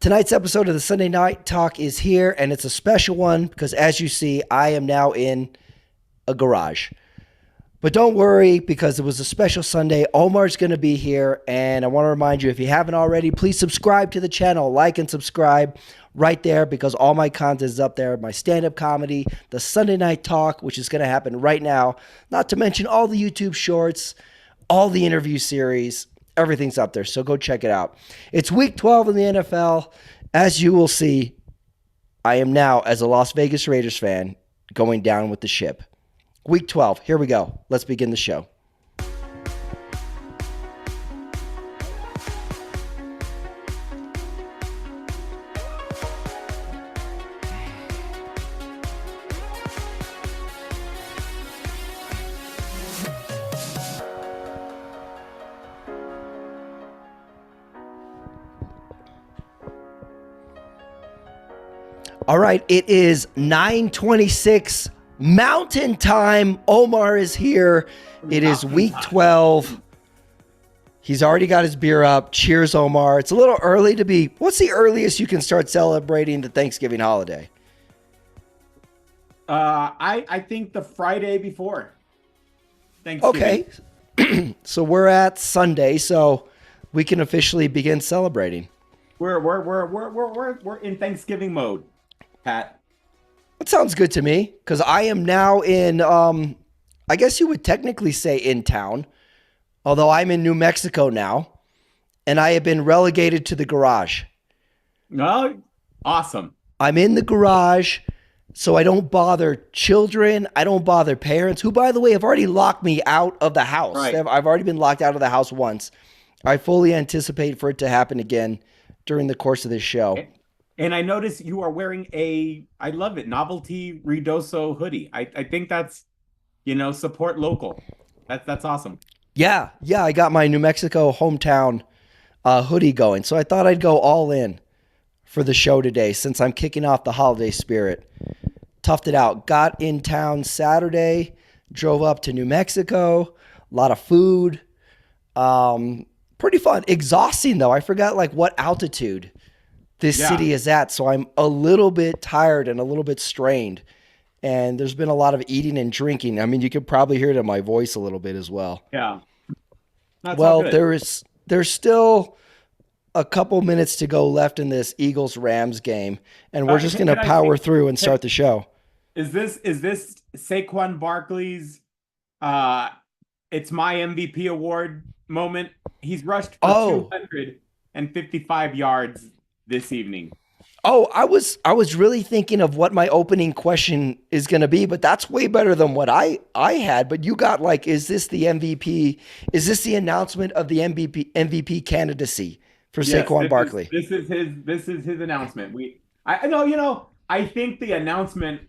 Tonight's episode of the Sunday Night Talk is here, and it's a special one because, as you see, I am now in a garage. But don't worry, because it was a special Sunday. Omar's going to be here, and I want to remind you, if you haven't already, please subscribe to the channel. Like and subscribe right there, because all my content is up there. My stand-up comedy, the Sunday Night Talk, which is going to happen right now. Not to mention all the YouTube shorts, all the interview series. Everything's up there, so go check it out. It's week 12 in the NFL. As you will see, I am now, as a Las Vegas Raiders fan, going down with the ship. Week 12, here we go. Let's begin the show. All right, it is 9:26 Mountain Time. Omar is here. It is week 12. He's already got his beer up. Cheers, Omar. It's a little early to be. What's the earliest you can start celebrating the Thanksgiving holiday? I think the Friday before Thanksgiving. Okay. So we're at Sunday, so we can officially begin celebrating. We're in Thanksgiving mode, Pat. That sounds good to me, because I am now in, I guess you would technically say in town, although I'm in New Mexico now, and I have been relegated to the garage. Oh, awesome. I'm in the garage, so I don't bother children. I don't bother parents, who, by the way, have already locked me out of the house. Right. I've already been locked out of the house once. I fully anticipate for it to happen again during the course of this show. And I notice you are wearing I love it, novelty Ridoso hoodie. I think that's, support local. That's awesome. Yeah, I got my New Mexico hometown hoodie going. So I thought I'd go all in for the show today, since I'm kicking off the holiday spirit. Toughed it out. Got in town Saturday, drove up to New Mexico, a lot of food. Pretty fun. Exhausting, though. I forgot what altitude this city is at, so I'm a little bit tired and a little bit strained. And there's been a lot of eating and drinking. I mean, you could probably hear it in my voice a little bit as well. Yeah. Well, there's still a couple minutes to go left in this Eagles-Rams game, and we're just going to power through and start the show. Is this Saquon Barkley's it's my MVP award moment? He's rushed for 255 yards this evening. Oh, I was really thinking of what my opening question is going to be, but that's way better than what I had. But you got is this the MVP? Is this the announcement of the MVP candidacy for Saquon Barkley? This is his announcement. I know, I think the announcement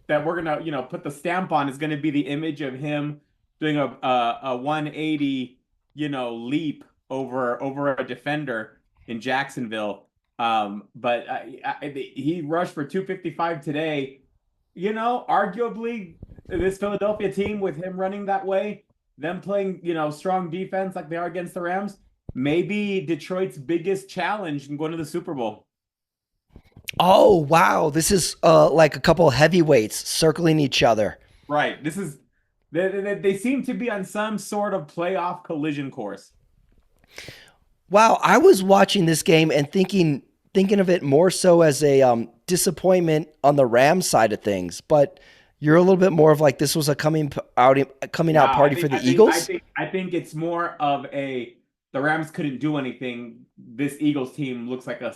that we're gonna put the stamp on is going to be the image of him doing a 180 leap over a defender in Jacksonville. But he rushed for 255 today. Arguably this Philadelphia team, with him running that way, them playing, strong defense like they are against the Rams, maybe Detroit's biggest challenge in going to the Super Bowl. Oh, wow. This is like a couple of heavyweights circling each other. Right. This is they seem to be on some sort of playoff collision course. Wow, I was watching this game and thinking of it more so as a disappointment on the Rams side of things, but you're a little bit more of this was a coming out party for the Eagles? I think it's more of the Rams couldn't do anything. This Eagles team looks like a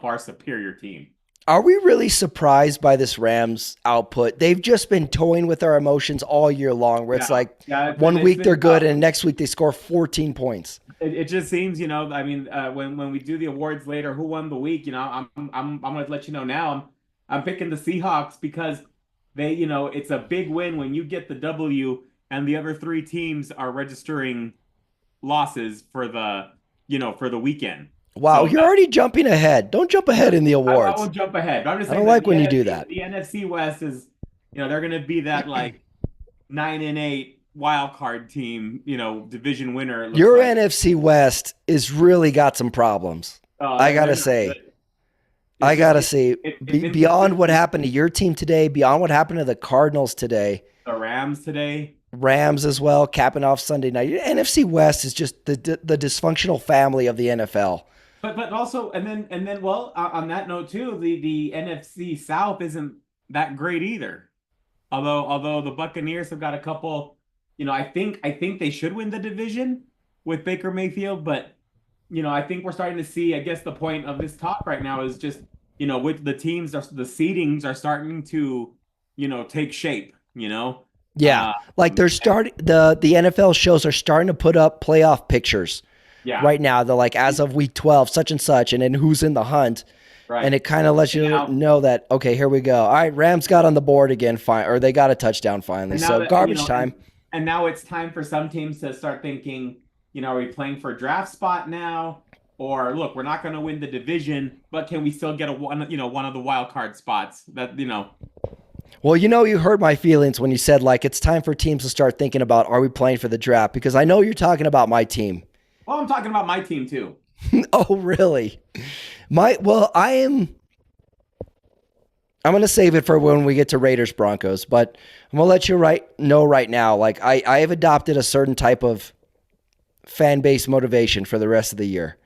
far superior team. Are we really surprised by this Rams output? They've just been toying with our emotions all year long, where it's 1 week they're good and next week they score 14 points. It just seems, when we do the awards later, who won the week, I'm going to let you know now. I'm picking the Seahawks because they, it's a big win when you get the W and the other three teams are registering losses for the weekend. Wow, you're already jumping ahead. Don't jump ahead in the awards. I won't jump ahead. I'm just I saying don't like when you do that. The NFC West is, they're going to be that 9-8 wild card team, division winner. Your NFC West is really got some problems. I they're gotta not say, good. I It's just gotta say, it's beyond what inconsistent. happened to your team today, beyond what happened to the Cardinals today, The Rams today. Rams as well, capping off Sunday night. NFC West is just the dysfunctional family of the NFL. But also and then well on that note too, the NFC South isn't that great either. Although the Buccaneers have got a couple, I think they should win the division with Baker Mayfield, but I think we're starting to see, I guess the point of this talk right now is just, with the teams are the seedings are starting to, take shape. Yeah, Uh like they're starting the NFL shows are starting to put up playoff pictures yeah, right now. They're like as of week 12, such and such, and then who's in the hunt. And right. it kind of lets And you now know that, okay, here we go. All right, Rams got on the board again, fine, or they got a touchdown finally. and now So that garbage time. and now it's time for some teams to start thinking, are we playing for a draft spot now? Or look, we're not going to win the division, but can we still get one of the wild card spots that. Well, you hurt my feelings when you said like it's time for teams to start thinking about are we playing for the draft? Because I know you're talking about my team. Well, I'm talking about my team too. Oh, really? I'm gonna save it for when we get to Raiders Broncos, but I'm gonna let you know right now. Like I have adopted a certain type of fan base motivation for the rest of the year.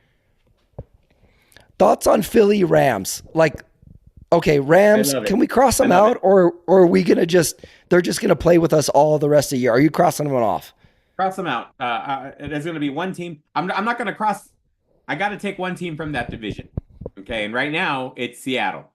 Thoughts on Philly Rams? Like, okay, I Rams, love can it. we cross I them love out, it. or are we gonna they're just gonna play with us all the rest of the year? Are you crossing them off? Cross them out. There's going to be one team. I'm not going to cross. I got to take one team from that division. Okay, and right now it's Seattle.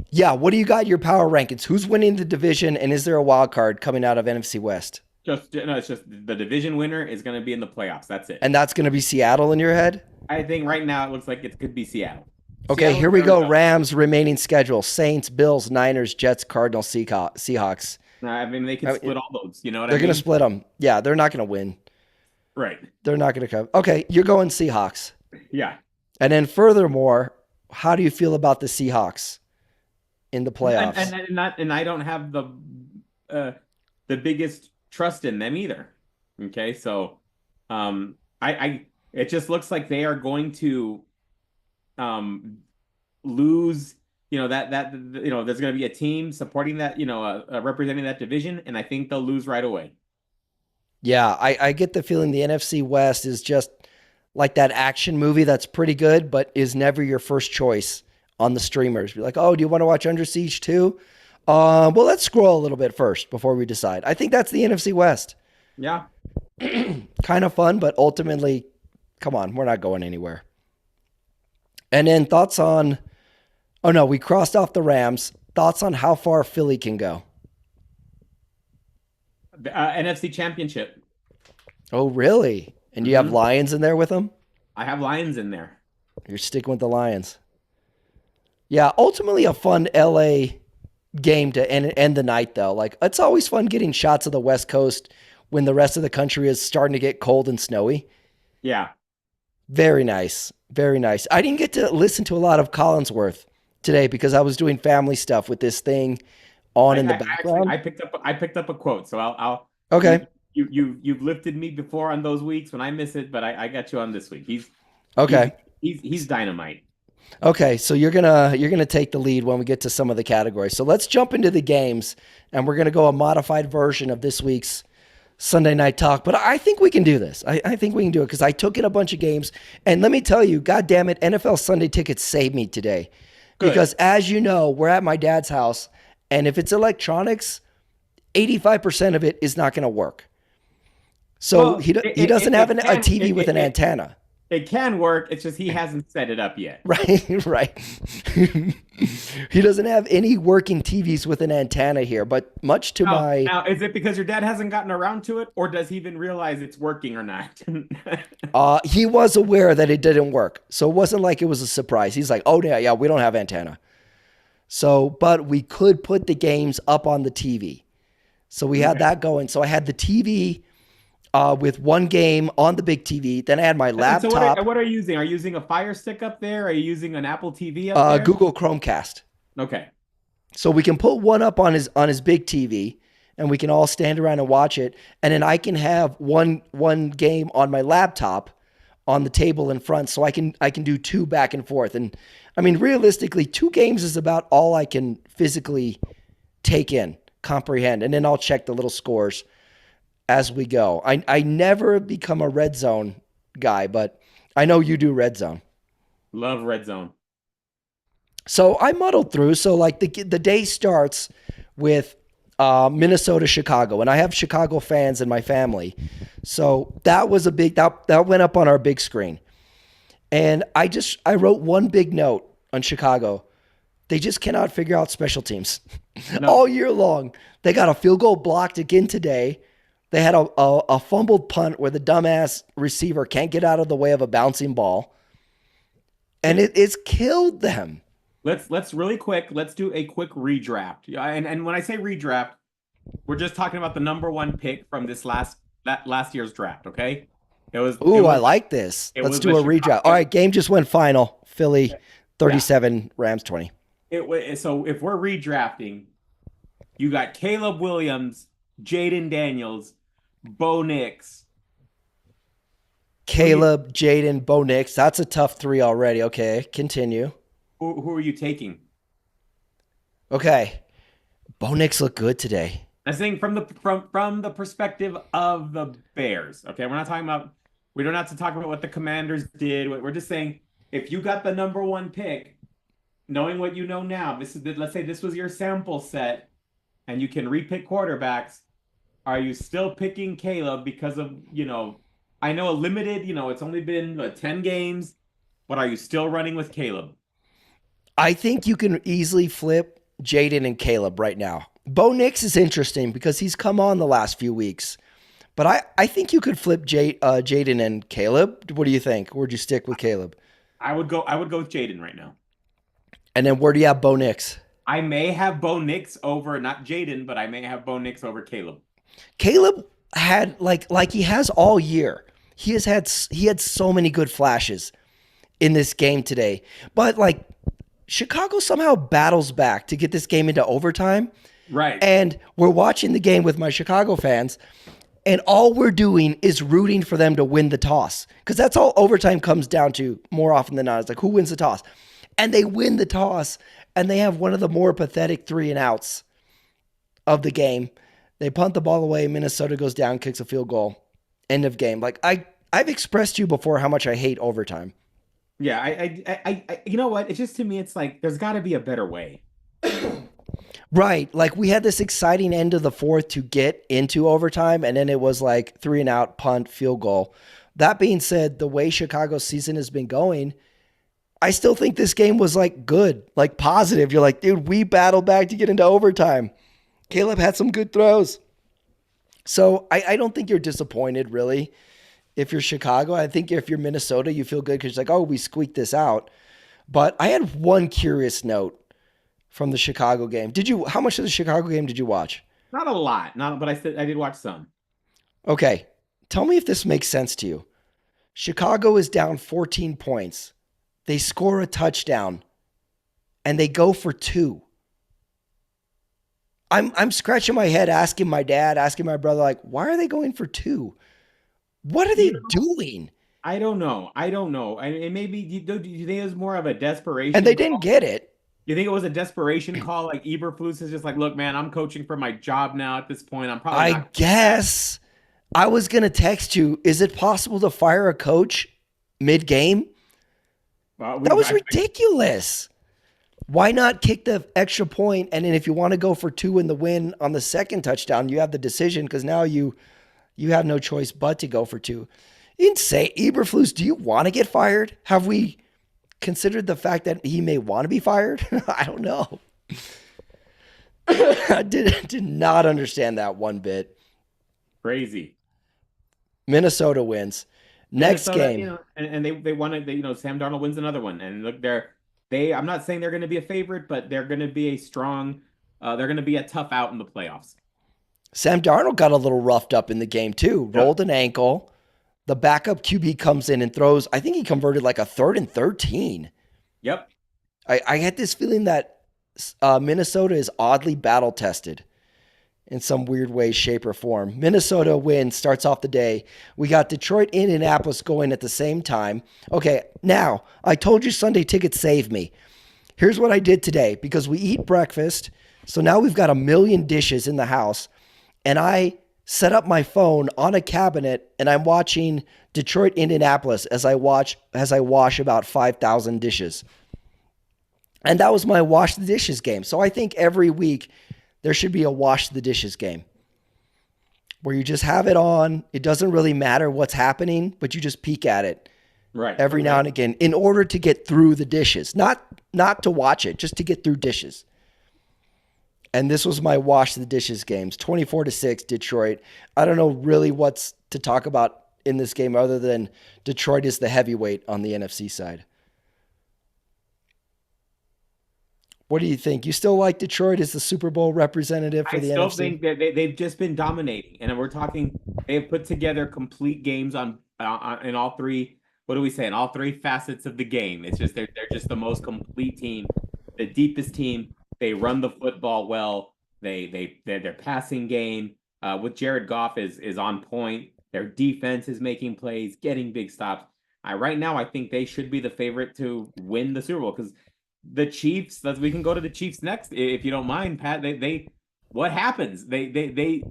Yeah, what do you got in your power rankings? Who's winning the division, and is there a wild card coming out of NFC West? Just no, it's just the division winner is going to be in the playoffs. That's it. And that's gonna be Seattle in your head? I think right now it looks like it could be Seattle. Okay, Seattle, here we go. Arizona. Rams remaining schedule: Saints, Bills, Niners, Jets, Cardinals, Seahawks. I mean, they can split all those. You know what I They're gonna mean? split them. Yeah, they're not gonna win. Right. They're not gonna come. Okay, you're going Seahawks. Yeah. And then furthermore, how do you feel about the Seahawks in the And playoffs? I don't have the biggest trust in them either. Okay, so I it just looks like they are going to um lose. There's going to be a team supporting that, representing that division, and I think they'll lose right away. Yeah, I get the feeling the NFC West is just like that action movie that's pretty good, but is never your first choice on the streamers. Be like, oh, do you want to watch Under Siege too? Well, let's scroll a little bit first before we decide. I think that's the NFC West. Yeah. Kind of fun, but ultimately, come on, we're not going anywhere. And then thoughts on, oh no, we crossed off the Rams. Thoughts on how far Philly can go? NFC Championship. Oh, really? And you have Lions in there with them? I have Lions in there. You're sticking with the Lions. Yeah, ultimately a fun LA game to end the night, though. Like, it's always fun getting shots of the West Coast when the rest of the country is starting to get cold and snowy. Yeah. Very nice. Very nice. I didn't get to listen to a lot of Collinsworth today because I was doing family stuff with this thing on in the background. I picked up a quote, so I'll Okay. You've lifted me before on those weeks when I miss it, but I got you on this week. Okay. He's dynamite. Okay, so you're gonna take the lead when we get to some of the categories. So let's jump into the games, and we're gonna go a modified version of this week's Sunday Night Talk. But I think we can do this. I think we can do it because I took in a bunch of games, and let me tell you, God damn it, NFL Sunday Tickets saved me today. Good. Because as you know, we're at my dad's house, and if it's electronics, 85% of it is not gonna work. So he doesn't have a TV with an antenna. It can work. It's just he hasn't set it up yet. Right, right. He doesn't have any working TVs with an antenna here, but much to my... Now, is it because your dad hasn't gotten around to it, or does he even realize it's working or not? He was aware that it didn't work, so it wasn't like it was a surprise. He's like, oh, yeah, we don't have antenna. So, but we could put the games up on the TV. So we had that going. So I had the TV... with one game on the big TV. Then I had my laptop. So what are you using? Are you using a Fire Stick up there? Are you using an Apple TV up there? Google Chromecast. Okay. So we can put one up on his big TV, and we can all stand around and watch it. And then I can have one game on my laptop on the table in front, so I can do two back and forth. And I mean, realistically, 2 games is about all I can physically take in, comprehend, and then I'll check the little scores as we go. I never become a red zone guy, but I know you do red zone. Love red zone. So I muddled through. So like the day starts with Minnesota, Chicago, and I have Chicago fans in my family. So that was a big that went up on our big screen. And I wrote one big note on Chicago. They just cannot figure out special teams No. all year long. They got a field goal blocked again today. They had a fumbled punt where the dumbass receiver can't get out of the way of a bouncing ball. And it's killed them. Let's really quick. Let's do a quick redraft. Yeah, and when I say redraft, we're just talking about the number one pick from that last year's draft. Okay, I like this. Let's do a redraft. All right, game just went final. Philly 37, Rams 20. So if we're redrafting, you got Caleb Williams, Jaden Daniels, Bo Nix. Caleb, Jaden, Bo Nix. That's a tough three already. Okay, continue. Who are you taking? Okay, Bo Nix looked good today. I think from the perspective of the Bears. Okay, we're not talking about. We don't have to talk about what the Commanders did. We're just saying if you got the number one pick, knowing what you know now, let's say this was your sample set, and you can repick quarterbacks. Are you still picking Caleb because of I know a limited. It's only been 10 games, but are you still running with Caleb? I think you can easily flip Jaden and Caleb right now. Bo Nix is interesting because he's come on the last few weeks. But I think you could flip Jaden and Caleb. What do you think? Or would you stick with Caleb? I would go with Jaden right now. And then where do you have Bo Nix? I may have Bo Nix over, not Jaden, but I may have Bo Nix over Caleb. Caleb had like he has all year. He had so many good flashes in this game today. But like Chicago somehow battles back to get this game into overtime. Right. And we're watching the game with my Chicago fans, and all we're doing is rooting for them to win the toss. Because that's all overtime comes down to more often than not. It's like, who wins the toss? And they win the toss, and they have one of the more pathetic 3-and-outs of the game. They punt the ball away. Minnesota goes down, kicks a field goal. End of game. Like I've expressed to you before how much I hate overtime. Yeah, I you know what? It's just, to me, it's like there's got to be a better way. Right. Like we had this exciting end of the fourth to get into overtime, and then it was like 3-and-out, punt, field goal. That being said, the way Chicago's season has been going, I still think this game was like good, like positive. You're like, dude, we battled back to get into overtime. Caleb had some good throws. So I don't think you're disappointed, really, if you're Chicago. I think if you're Minnesota, you feel good because you're like, oh, we squeaked this out. But I had one curious note from the Chicago game. How much of the Chicago game did you watch? Not a lot, but I did watch some. Okay. Tell me if this makes sense to you. Chicago is down 14 points. They score a touchdown and they go for 2. I'm scratching my head, asking my dad, asking my brother, like, why are they going for 2? What are they doing? I don't know. And maybe do you think it was more of a desperation? And they didn't get it. You think it was a desperation call? Like Eberflus is just like, look, man, I'm coaching for my job now at this point. I'm probably I guess. I was going to text you, is it possible to fire a coach mid-game? That was ridiculous. Why not kick the extra point? And then if you want to go for 2 in the win on the second touchdown, you have the decision because now you have no choice but to go for 2. Insane. Eberflus, do you want to get fired? Have we considered the fact that he may want to be fired? I don't know. I did not understand that one bit. Crazy. Minnesota wins. Next game. And they won it. Sam Darnold wins another one. And look, I'm not saying they're going to be a favorite, but they're going to be a strong, they're going to be a tough out in the playoffs. Sam Darnold got a little roughed up in the game too. Rolled an ankle. The backup QB comes in and throws. I think he converted like a 3rd and 13. Yep. I had this feeling that Minnesota is oddly battle tested. in some weird way, shape, or form. Minnesota win starts off the day. We got Detroit, Indianapolis going at the same time. Okay, now, I told you Sunday tickets save me. Here's what I did today because we eat breakfast. So now we've got a million dishes in the house. And I set up my phone on a cabinet and I'm watching Detroit, Indianapolis as I wash about 5,000 dishes. And that was my wash the dishes game. So I think every week there should be a wash the dishes game where you just have it on. It doesn't really matter what's happening, but you just peek at it every now and again in order to get through the dishes, not to watch it, just to get through dishes. And this was my wash the dishes games, 24-6 Detroit. I don't know really what's to talk about in this game other than Detroit is the heavyweight on the NFC side. What do you think? You still like Detroit as the Super Bowl representative for the NFC? I still think that they've just been dominating, and we're talking they've put together complete games on in all three. What do we say? In all three facets of the game, it's just they're just the most complete team, the deepest team. They run the football well. Their passing game with Jared Goff is on point. Their defense is making plays, getting big stops. Right now, I think they should be the favorite to win the Super Bowl because the Chiefs. We can go to the Chiefs next if you don't mind, Pat. They what happens? They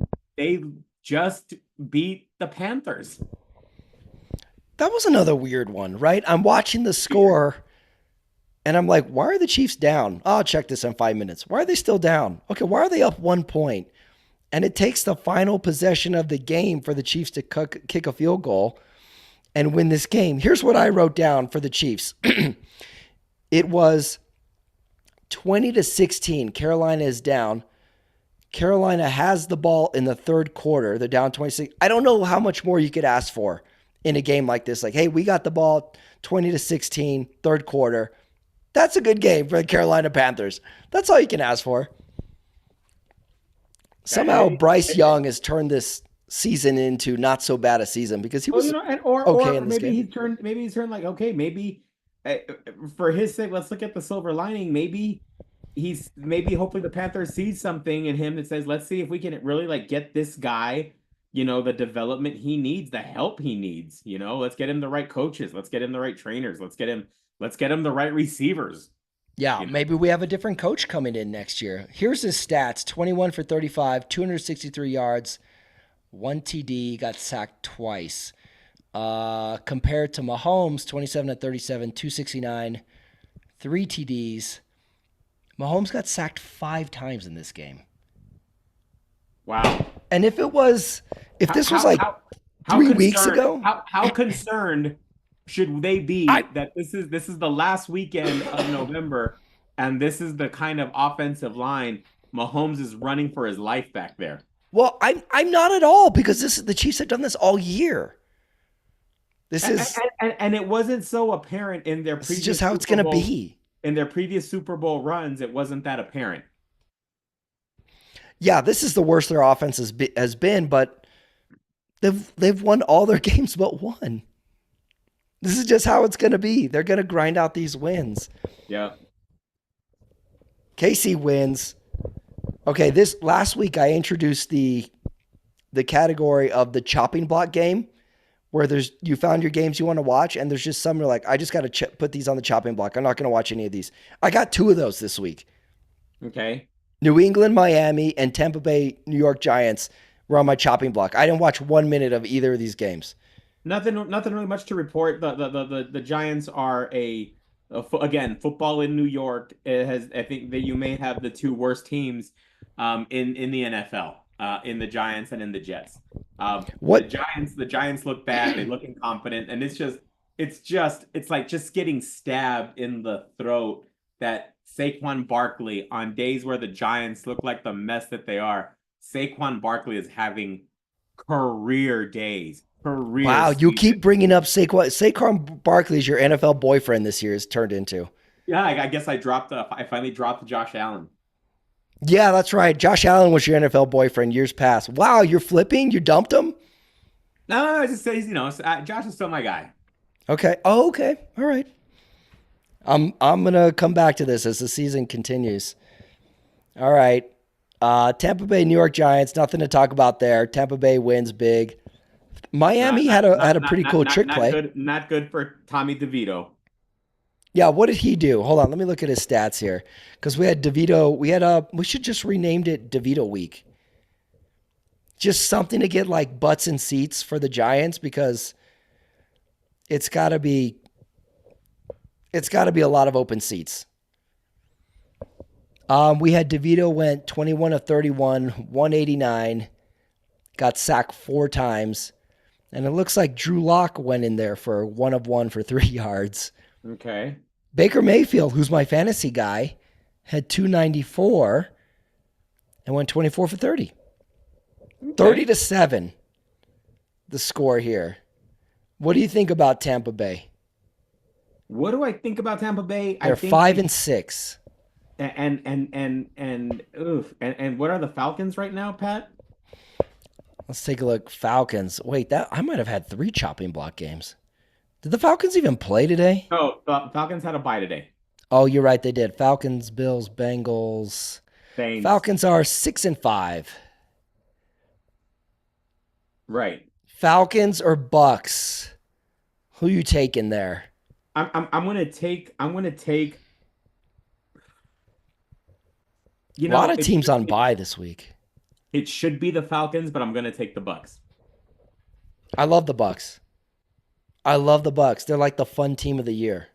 just beat the Panthers. That was another weird one, right? I'm watching the score and I'm like, why are the Chiefs down? I'll check this in 5 minutes. Why are they still down? Okay, why are they up 1 point? And it takes the final possession of the game for the Chiefs to kick a field goal and win this game. Here's what I wrote down for the Chiefs. It was 20-16. Carolina is down. Carolina has the ball in the third quarter. They're down 26. I don't know how much more you could ask for in a game like this. Like, hey, we got the ball 20-16, third quarter. That's a good game for the Carolina Panthers. That's all you can ask for. Somehow Bryce Young has turned this season into not so bad a season because he was okay in this game. Maybe he's turned like, okay, maybe for his sake, let's look at the silver lining. Maybe hopefully the Panthers sees something in him that says, let's see if we can really like get this guy, the development he needs, the help he needs, let's get him the right coaches. Let's get him the right trainers. Let's get him the right receivers. Yeah, maybe we have a different coach coming in next year. Here's his stats: 21 for 35, 263 yards, 1 TD, got sacked twice. Compared to Mahomes, 27 to 37, 269, 3 TDs. Mahomes got sacked 5 times in this game. Wow. And if this was 3 weeks ago, how concerned should they be that this is the last weekend of November and this is the kind of offensive line Mahomes is running for his life back there? Well, I'm not at all because the Chiefs have done this all year. And it wasn't so apparent in their previous. This is just how it's going to be. In their previous Super Bowl runs, it wasn't that apparent. Yeah, this is the worst their offense has been, but they've won all their games but one. This is just how it's going to be. They're going to grind out these wins. Yeah. KC wins. Okay, this last week I introduced the category of the chopping block game, where you found your games you want to watch, and there's just some you're like, I just got to put these on the chopping block. I'm not going to watch any of these. I got 2 of those this week. Okay. New England, Miami, and Tampa Bay, New York Giants were on my chopping block. I didn't watch 1 minute of either of these games. Nothing really much to report. The Giants are again, football in New York. I think that you may have the 2 worst teams in the NFL, in the Giants and in the Jets. The Giants look bad. They look incompetent, and it's like just getting stabbed in the throat that Saquon Barkley, on days where the Giants look like the mess that they are, Saquon Barkley is having career days. Wow, you keep bringing up Saquon. Saquon Barkley is your NFL boyfriend this year has turned into. Yeah, I guess I finally dropped Josh Allen. Yeah, that's right. Josh Allen was your NFL boyfriend years past. Wow, you're flipping? You dumped him? No, I just say, Josh is still my guy. Okay. Oh, okay. All right. I'm going to come back to this as the season continues. All right. Tampa Bay, New York Giants. Nothing to talk about there. Tampa Bay wins big. Not Miami not had not a not pretty not cool not trick not play. good. Not good for Tommy DeVito. Yeah, what did he do? Hold on, let me look at his stats here. Because we had DeVito. We should just renamed it DeVito Week. Just something to get like butts and seats for the Giants because it's got to be a lot of open seats. We had DeVito went 21 of 31, 189, got sacked 4 times, and it looks like Drew Lock went in there for 1 of 1 for 3 yards. Okay. Baker Mayfield, who's my fantasy guy, had 294 and went 24 for 30. Okay. 30-7, the score here. What do you think about Tampa Bay? What do I think about Tampa Bay? I They're think 5-6. and what are the Falcons right now, Pat? Let's take a look. Falcons. Wait, that I might have had 3 chopping block games. Did the Falcons even play today? Oh, the Falcons had a bye today. Oh, you're right. They did. Falcons, Bills, Bengals. Thanks. Falcons are 6-5. Right. Falcons or Bucks? Who you taking there? I'm gonna take. A lot of It teams should, on bye this week. it should be the Falcons, but I'm gonna take the Bucks. I love the Bucks. I love the Bucks. They're like the fun team of the year.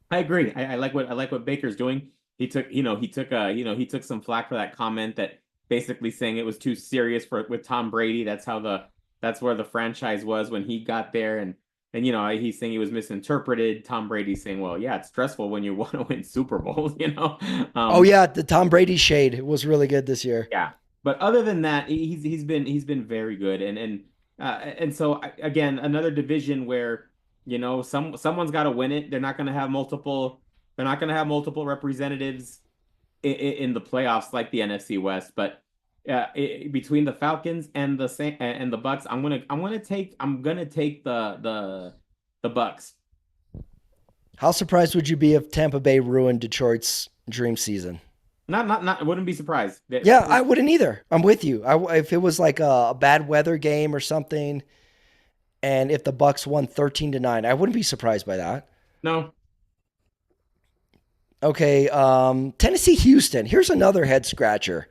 I agree. I like what Baker's doing. He took some flack for that comment that basically saying it was too serious for with Tom Brady. That's where the franchise was when he got there, and he's saying he was misinterpreted. Tom Brady's saying, well, yeah, it's stressful when you want to win Super Bowls, Oh yeah, the Tom Brady shade was really good this year. Yeah, but other than that, he's been very good, and so again, another division where someone's got to win it. They're not going to have multiple. They're not going to have multiple representatives in the playoffs like the NFC West. But between the Falcons and the Bucks, I'm gonna take the Bucks. How surprised would you be if Tampa Bay ruined Detroit's dream season? Not. I wouldn't be surprised. Yeah, I wouldn't either. I'm with you. If it was like a bad weather game or something, and if the Bucks won 13-9, I wouldn't be surprised by that. No. Okay, Tennessee Houston. Here's another head scratcher,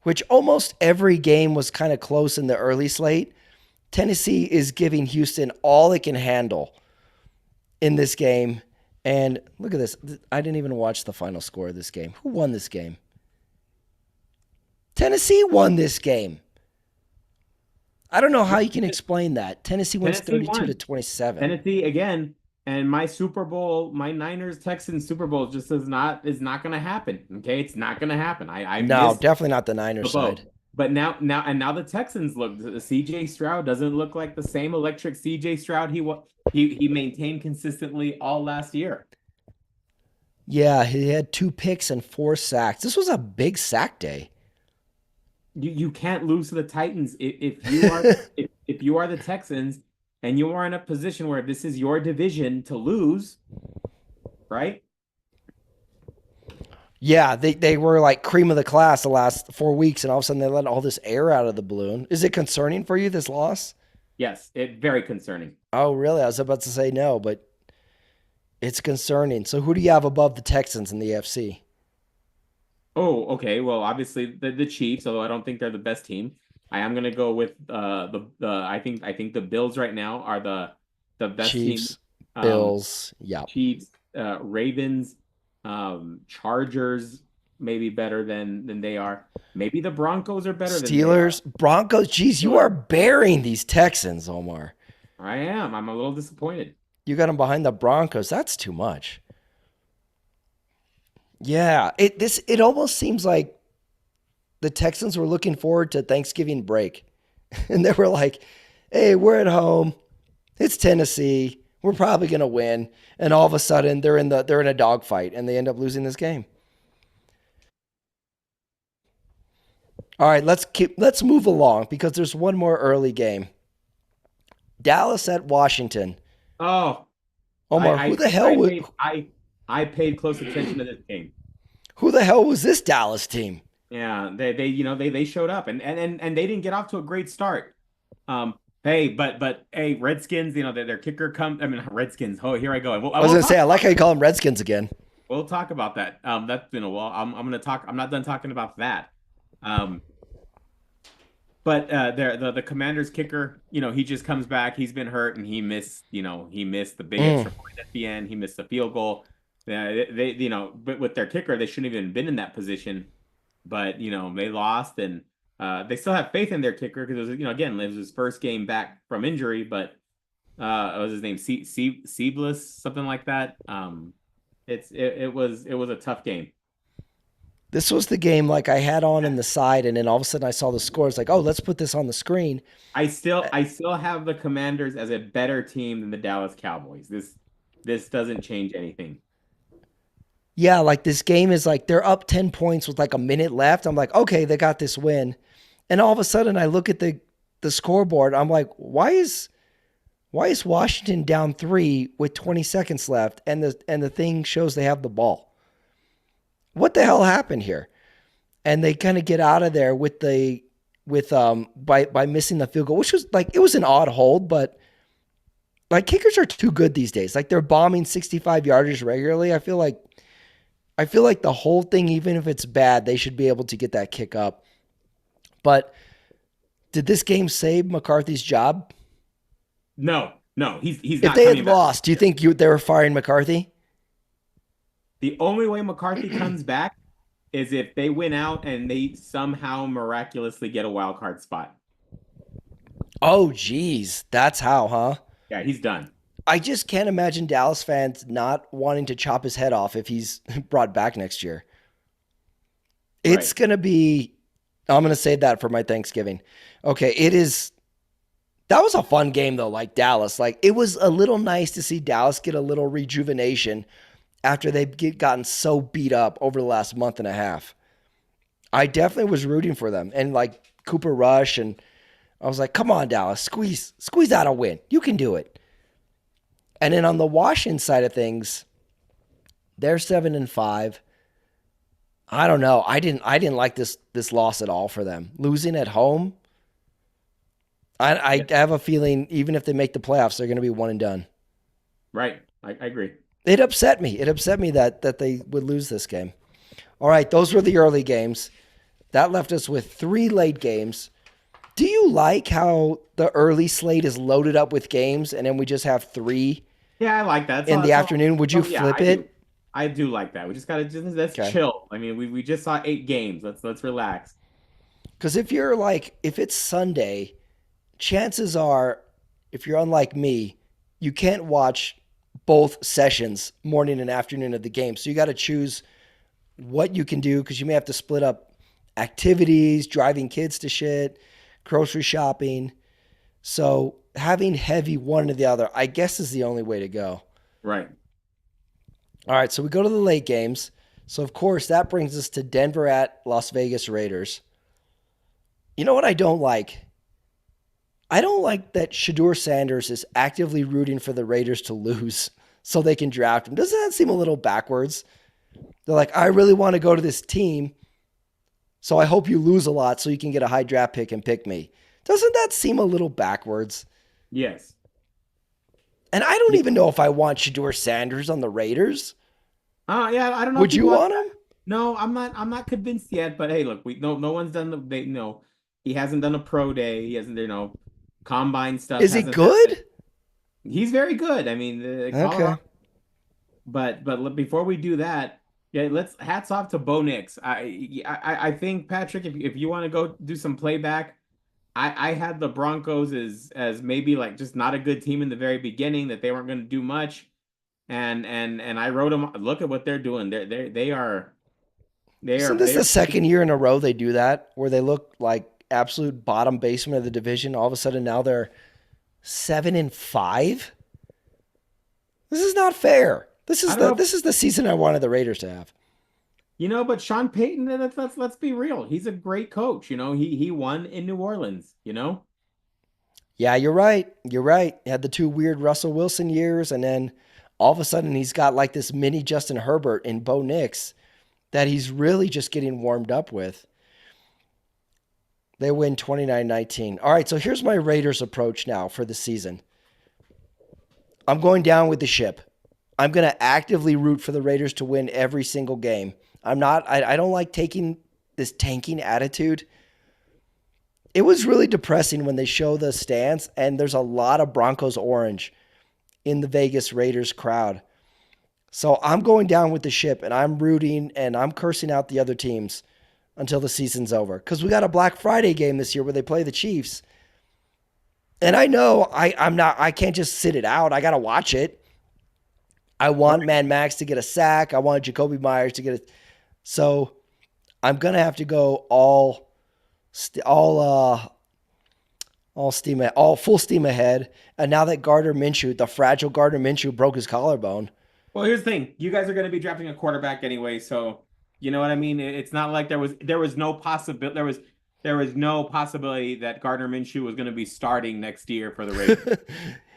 which almost every game was kind of close in the early slate. Tennessee is giving Houston all it can handle in this game. And look at this. I didn't even watch the final score of this game. Who won this game? Tennessee won this game. I don't know how you can explain that. Tennessee wins Tennessee 32 to won. 27. Tennessee again, and my Super Bowl, my Niners Texans Super Bowl just is not going to happen. Okay, it's not going to happen. I No, missed definitely not the the Niners boat. side. But now the Texans look. The CJ Stroud doesn't look like the same electric CJ Stroud he maintained consistently all last year. Yeah, he had 2 picks and 4 sacks. This was a big sack day. You can't lose to the Titans if you are if you are the Texans and you are in a position where this is your division to lose, right? Yeah, they were like cream of the class the last 4 weeks, and all of a sudden they let all this air out of the balloon. Is it concerning for you, this loss? Yes, very concerning. Oh, really? I was about to say no, but it's concerning. So who do you have above the Texans in the AFC? Oh, okay. Well, obviously the Chiefs, although I don't think they're the best team. I am gonna go with the I think the Bills right now are the best team. Chiefs, Um, Bills, yeah. Chiefs, Ravens, Chargers maybe better than they are. Maybe the Broncos are better than they are. Steelers, Broncos. Geez, you are burying these Texans, Omar. I am. I'm a little disappointed. You got them behind the Broncos. That's too much. Yeah, it almost seems like the Texans were looking forward to Thanksgiving break, and they were like, "Hey, we're at home. It's Tennessee. We're probably gonna win." And all of a sudden, they're in a dogfight, and they end up losing this game. All right, let's move along because there's one more early game. Dallas at Washington. Oh, Omar, I I paid close attention to this game. who the hell was this Dallas team? Yeah, they showed up and they didn't get off to a great start. Hey, but hey, Redskins, their kicker come. I mean, Redskins. Oh, here I go. We'll, I was we'll gonna talk say I like about how you call them Redskins again. we'll talk about that. That's been a while. I'm gonna talk. I'm not done talking about that. Um, but the Commanders kicker, he just comes back. He's been hurt and he missed the big Mm. extra point at the end. He missed the field goal. But with their kicker, they shouldn't even been in that position. But they lost, and they still have faith in their kicker because it was again it was his first game back from injury, but what was his name Seabless, something like that. It was a tough game. This was the game like I had on in the side, and then all of a sudden I saw the score. It's like, oh, let's put this on the screen. I still have the Commanders as a better team than the Dallas Cowboys. This doesn't change anything. Yeah, like this game is like they're up 10 points with like a minute left. I'm like, okay, they got this win. And all of a sudden I look at the scoreboard. I'm like, why is Washington down 3 with 20 seconds left and the thing shows they have the ball? What the hell happened here? And they kind of get out of there by missing the field goal, which was like it was an odd hold, but like kickers are too good these days. Like they're bombing 65 yarders regularly. I feel like the whole thing, even if it's bad, they should be able to get that kick up. But did this game save McCarthy's job? No, no, he's If not they had coming back. lost, do you think they were firing McCarthy? The only way McCarthy comes back is if they win out and they somehow miraculously get a wild card spot. Oh, geez. That's how, huh? Yeah, he's done. I just can't imagine Dallas fans not wanting to chop his head off if he's brought back next year. It's Right. going to be, I'm going to save that for my Thanksgiving. Okay, it is. That was a fun game, though, like Dallas. Like, it was a little nice to see Dallas get a little rejuvenation after they've gotten so beat up over the last month and a half. I definitely was rooting for them. And, like, Cooper Rush, and I was like, come on, Dallas, squeeze out a win. You can do it. And then on the Washington side of things, they're 7-5. I don't know. I didn't like this loss at all for them. Losing at home. I have a feeling even if they make the playoffs, they're going to be one and done. Right. I agree. It upset me. It upset me that they would lose this game. All right, those were the early games. That left us with 3 late games. Do you like how the early slate is loaded up with games and then we just have 3 Yeah, I like that. in the afternoon? Would you Yeah, flip I do. it? I do like that. We just gotta just let's Okay. chill. I mean, we just saw 8 games. Let's relax. Because if it's Sunday, chances are, if you're unlike me, you can't watch both sessions, morning and afternoon of the game. So you got to choose what you can do because you may have to split up activities, driving kids to shit, grocery shopping. So having heavy one or the other, I guess, is the only way to go. Right. All right, so we go to the late games. So, of course, that brings us to Denver at Las Vegas Raiders. You know what I don't like? I don't like that Shador Sanders is actively rooting for the Raiders to lose so they can draft him. Doesn't that seem a little backwards? They're like, I really want to go to this team, so I hope you lose a lot so you can get a high draft pick and pick me. Doesn't that seem a little backwards? Yes. And I don't even know if I want Shador Sanders on the Raiders. Yeah, I don't know if Would you you want want that. him? No, I'm not convinced yet, but hey, look, no one's done he hasn't done a pro day. He hasn't, combine stuff Is he hasn't happened. good? He's very good. I mean, Okay. Colorado, but before we do that, yeah, let's hats off to Bo Nix. I think Patrick, if you want to go do some playback, I had the Broncos as maybe like just not a good team in the very beginning, that they weren't going to do much, and I wrote them. Look at what they're doing. They Isn't are this they are the second year in a row they do that, where they look like absolute bottom basement of the division? All of a sudden now they're 7-5. This is not fair. This I is don't the know. this is the season I wanted the Raiders to have. But Sean Payton, let's be real. He's a great coach. He won in New Orleans. Yeah, you're right. You're right. He had the 2 weird Russell Wilson years, and then all of a sudden he's got like this mini Justin Herbert in Bo Nix that he's really just getting warmed up with. They win 29-19. All right, so here's my Raiders approach now for the season. I'm going down with the ship. I'm going to actively root for the Raiders to win every single game. I don't like taking this tanking attitude. It was really depressing when they show the stands and there's a lot of Broncos orange in the Vegas Raiders crowd. So I'm going down with the ship and I'm rooting and I'm cursing out the other teams until the season's over. Because we got a Black Friday game this year where they play the Chiefs. And I know I can't just sit it out. I gotta watch it. I want Mad Max to get a sack. I want Jacoby Myers to get a so I'm gonna have to go all full steam ahead. And now that Gardner Minshew, the fragile Gardner Minshew, broke his collarbone. Well, here's the thing. You guys are going to be drafting a quarterback anyway, so you know what I mean? It's not like there was no possibility there was no possibility that Gardner Minshew was going to be starting next year for the Raiders.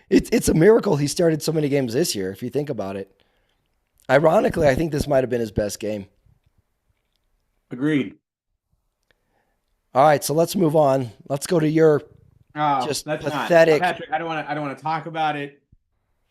It's a miracle he started so many games this year, if you think about it. Ironically, I think this might have been his best game. Agreed. All right, so let's move on. Let's go to your Oh, just that's pathetic. not. Patrick, I don't want to talk about it.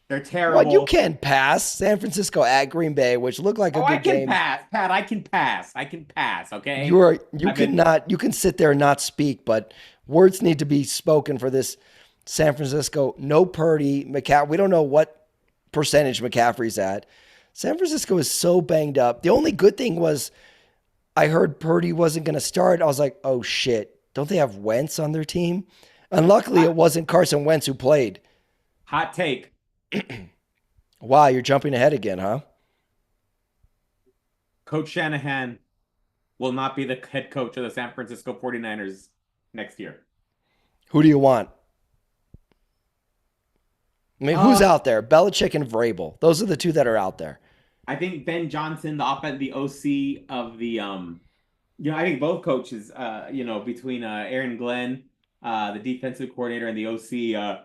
They're Well, you terrible. can pass San Francisco at Green Bay, which looked like a Oh, I good can game. pass. Pat, I can pass. I can pass, okay? You I've been cannot you can sit there and not speak, but words need to be spoken for this San Francisco. No Purdy, McCaffrey. We don't know what percentage McCaffrey's at. San Francisco is so banged up. The only good thing was I heard Purdy wasn't going to start. I was like, oh shit, don't they have Wentz on their team? And luckily, it hot, wasn't Carson Wentz who played. hot take. Wow, you're jumping ahead again, huh? Coach Shanahan will not be the head coach of the San Francisco 49ers next year. Who do you want? I mean, who's Uh, out there? Belichick and Vrabel. Those are the two that are out there. I think Ben Johnson, the OC of I think both coaches, between Aaron Glenn, the defensive coordinator, and the OC, uh,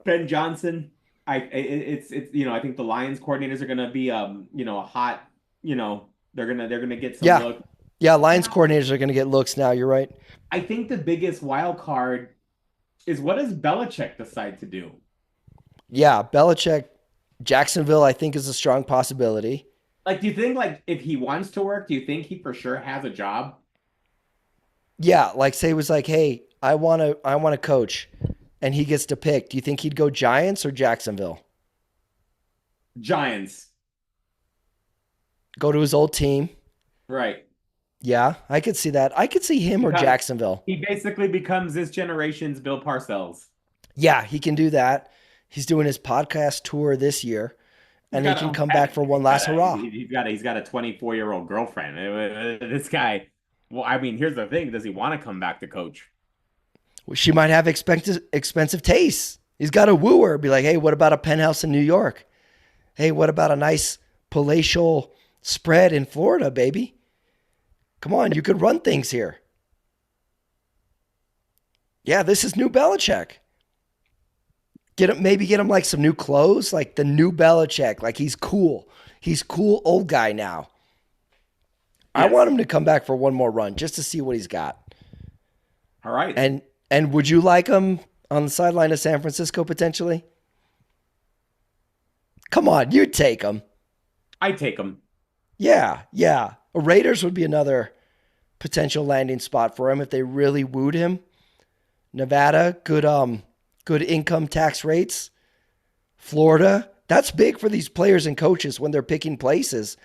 Ben Johnson. I think the Lions coordinators are gonna be a hot, they're gonna get some Yeah. look. Yeah, Lions coordinators are going to get looks now. You're right. I think the biggest wild card is what does Belichick decide to do? Yeah, Belichick, Jacksonville, I think is a strong possibility. Like, do you think like if he wants to work, do you think he for sure has a job? Yeah, like say it was like, hey, I want to coach, and he gets to pick. Do you think he'd go Giants or Jacksonville? Giants, Go to his old team. right? Yeah, I could see that. I could see him or Because Jacksonville. he basically becomes this generation's Bill Parcells. Yeah, he can do that. He's doing his podcast tour this year, He's and he got can a come back for one last hurrah. he's got a 24-year-old girlfriend. This guy. Well, I mean, here's the thing: does he want to come back to coach? She might have expensive tastes. He's got to woo her. Be like, hey, what about a penthouse in New York? Hey, what about a nice palatial spread in Florida, baby? Come on, you could run things here. Yeah, this is new Belichick. Maybe get him like some new clothes, like the new Belichick. Like he's cool. He's cool old guy now. I Yes. want him to come back for one more run just to see what he's got. All right. And would you like him on the sideline of San Francisco potentially? Come on, you'd take him. I take him. Yeah, yeah. Raiders would be another potential landing spot for him if they really wooed him. Nevada, good income tax rates. Florida, that's big for these players and coaches when they're picking places.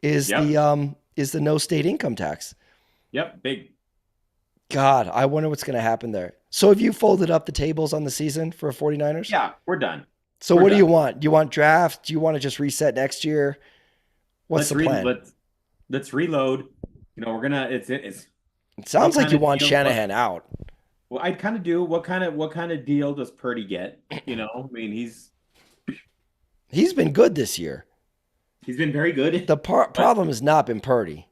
Is Yep. the no state income tax. Yep. Big. God, I wonder what's going to happen there. So have you folded up the tables on the season for 49ers? Yeah. We're done. So We're what do you done. want? Do you want draft? Do you want to just reset next year? What's Let's the re plan? let's reload. We're gonna. It's. It sounds What like kind you of want deal? Shanahan out. Well, I kind of do. What kind of deal does Purdy get? I mean, He's been good this year. he's been very good, The but problem has not been Purdy.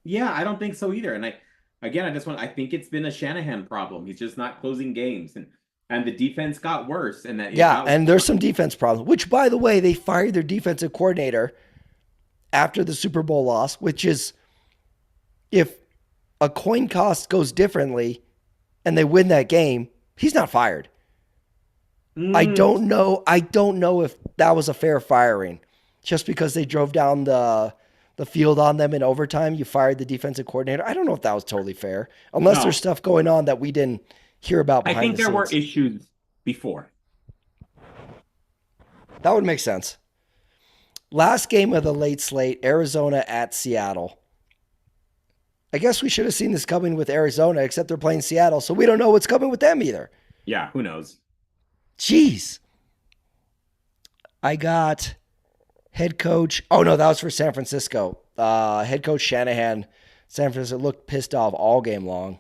yeah, I don't think so either. And I think it's been a Shanahan problem. He's just not closing games, and the defense got worse, and that it Yeah, got and there's worse. some defense problems, which, by the way, they fired their defensive coordinator after the Super Bowl loss, which is if a coin toss goes differently and they win that game, he's not fired. I Mm, don't know. I don't know if that was a fair firing. Just because they drove down the field on them in overtime, you fired the defensive coordinator. I don't know if that was totally fair, unless there's no, stuff going on that we didn't hear about I behind think the there were scenes. issues before. That would make sense. Last game of the late slate, Arizona at Seattle. I guess we should have seen this coming with Arizona, except they're playing Seattle, so we don't know what's coming with them either. Yeah, who knows? Jeez. I got head coach. Oh, no, that was for San Francisco. Head coach Shanahan, San Francisco looked pissed off all game long.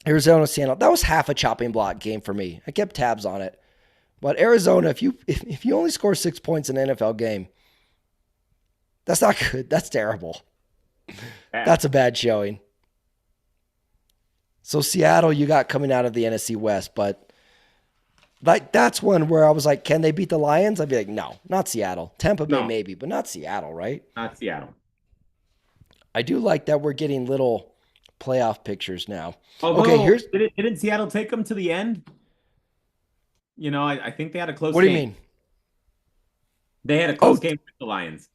Arizona, Seattle. That was half a chopping block game for me. I kept tabs on it. But Arizona, if you only score 6 points in an NFL game, that's not good. That's terrible. Bad. That's a bad showing. So Seattle, you got coming out of the NFC West, but like that's one where I was like, can they beat the Lions? I'd be like, no, not Seattle. Tampa Bay No, maybe, but not Seattle, right? not Seattle. I do like that we're getting little playoff pictures now. Okay, Although, here's didn't Seattle take them to the end? I think they had a close what do you game. mean? They had a Oh, close game with the Lions.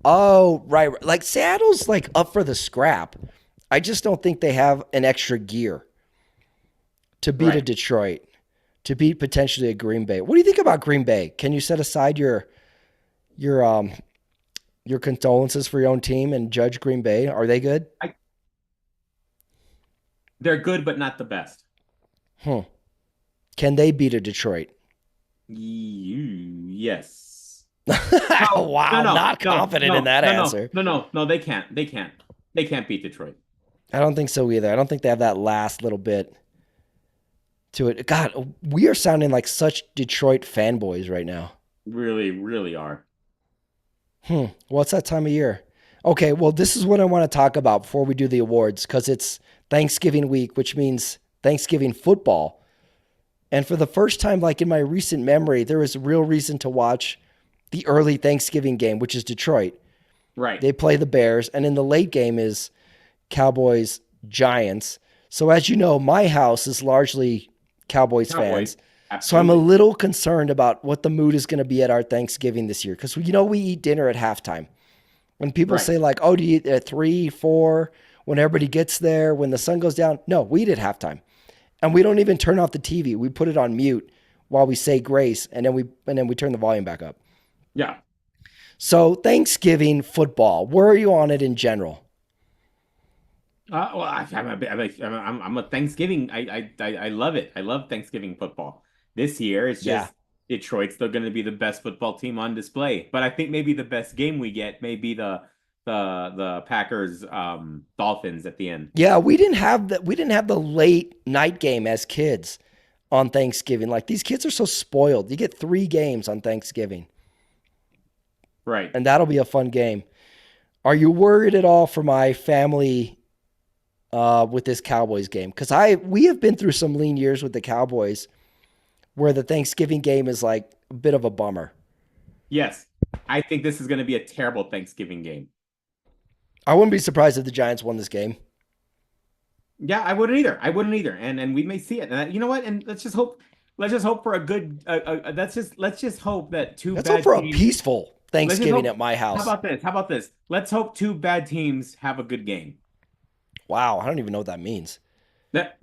oh, right. Like Seattle's like up for the scrap. I just don't think they have an extra gear to beat a Right. Detroit, to beat potentially a Green Bay. What do you think about Green Bay? Can you set aside your your condolences for your own team and judge Green Bay? Are they good? I, they're good, but not the best. Hmm. Can they beat a Detroit? Yes. No, no, Wow, no, not no, confident in no, that no, no, answer. no, no, no. They can't. They can't. They can't beat Detroit. I don't think so either. I don't think they have that last little bit to it. God, we are sounding like such Detroit fanboys right now. Really, really are. Well, it's that time of year. Okay, well, this is what I want to talk about before we do the awards because it's Thanksgiving week, which means Thanksgiving football. And for the first time, like in my recent memory, there was a real reason to watch the early Thanksgiving game, which is Detroit. Right. They play the Bears, and in the late game is Cowboys Giants. So as you know, my house is largely Cowboys Cowboys. fans. So I'm a Absolutely. little concerned about what the mood is going to be at our Thanksgiving this year because we eat dinner at halftime. When people Right. say like, "Oh, do you eat at 3, 4?" When everybody gets there, when the sun goes down, no, we eat at halftime, and we don't even turn off the TV. We put it on mute while we say grace, and then we turn the volume back up. Yeah. So Thanksgiving football, where are you on it in general? Well, I'm a Thanksgiving. I love it. I love Thanksgiving football. This year, it's Yeah. just Detroit's still going to be the best football team on display. But I think maybe the best game we get may be the Packers Dolphins at the end. Yeah, we didn't have the late night game as kids on Thanksgiving. Like these kids are so spoiled. You get 3 games on Thanksgiving, Right. and that'll be a fun game. Are you worried at all for my family with this Cowboys game? Because we have been through some lean years with the Cowboys where the Thanksgiving game is like a bit of a bummer. Yes. I think this is going to be a terrible Thanksgiving game. I wouldn't be surprised if the Giants won this game. Yeah, I wouldn't either. I wouldn't either. And we may see it. And you know what? And let's just hope. Let's just hope for a good. Let's just hope that two Let's hope bad for a teams. peaceful Let's just Thanksgiving hope. at my How house. about this? How about this? Let's hope two bad teams have a good game. Wow, I don't even know what that means. That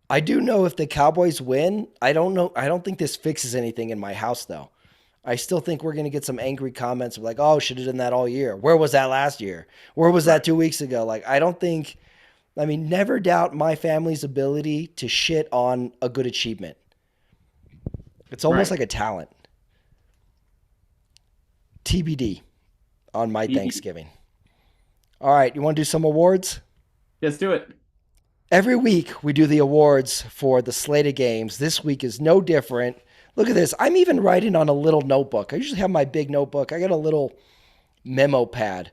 I do know if the Cowboys win, I don't know. I don't think this fixes anything in my house, though. I still think we're going to get some angry comments of like, oh, should have done that all year. Where was that last year? Where was that right. 2 weeks ago? Like, I don't think, I mean, never doubt my family's ability to shit on a good achievement. It's almost Right. like a talent. TBD on my Thanksgiving. All right, you want to do some awards? Just do it. Every week we do the awards for the slate of games. This week is no different. Look at this. I'm even writing on a little notebook. I usually have my big notebook. I got a little memo pad.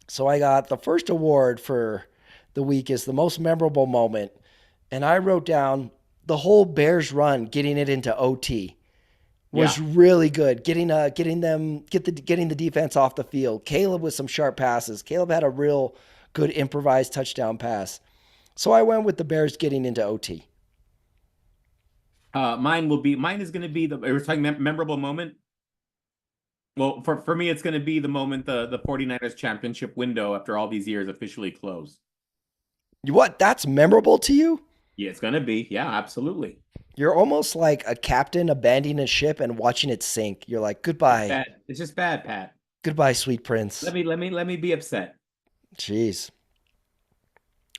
So I got the first award for the week is the most memorable moment. And I wrote down the whole Bears run, getting it into OT was Yeah. really good. Getting the defense off the field. Caleb with some sharp passes. Caleb had a real good improvised touchdown pass. So I went with the Bears getting into OT. Mine is going to be we're talking memorable moment. Well, for me, it's going to be the moment the 49ers championship window after all these years officially closed. What? That's memorable to you? Yeah, it's going to be. Yeah, absolutely. You're almost like a captain abandoning a ship and watching it sink. You're like, It's goodbye. bad. It's just bad, Pat. Goodbye, sweet prince. Let me be upset. Jeez.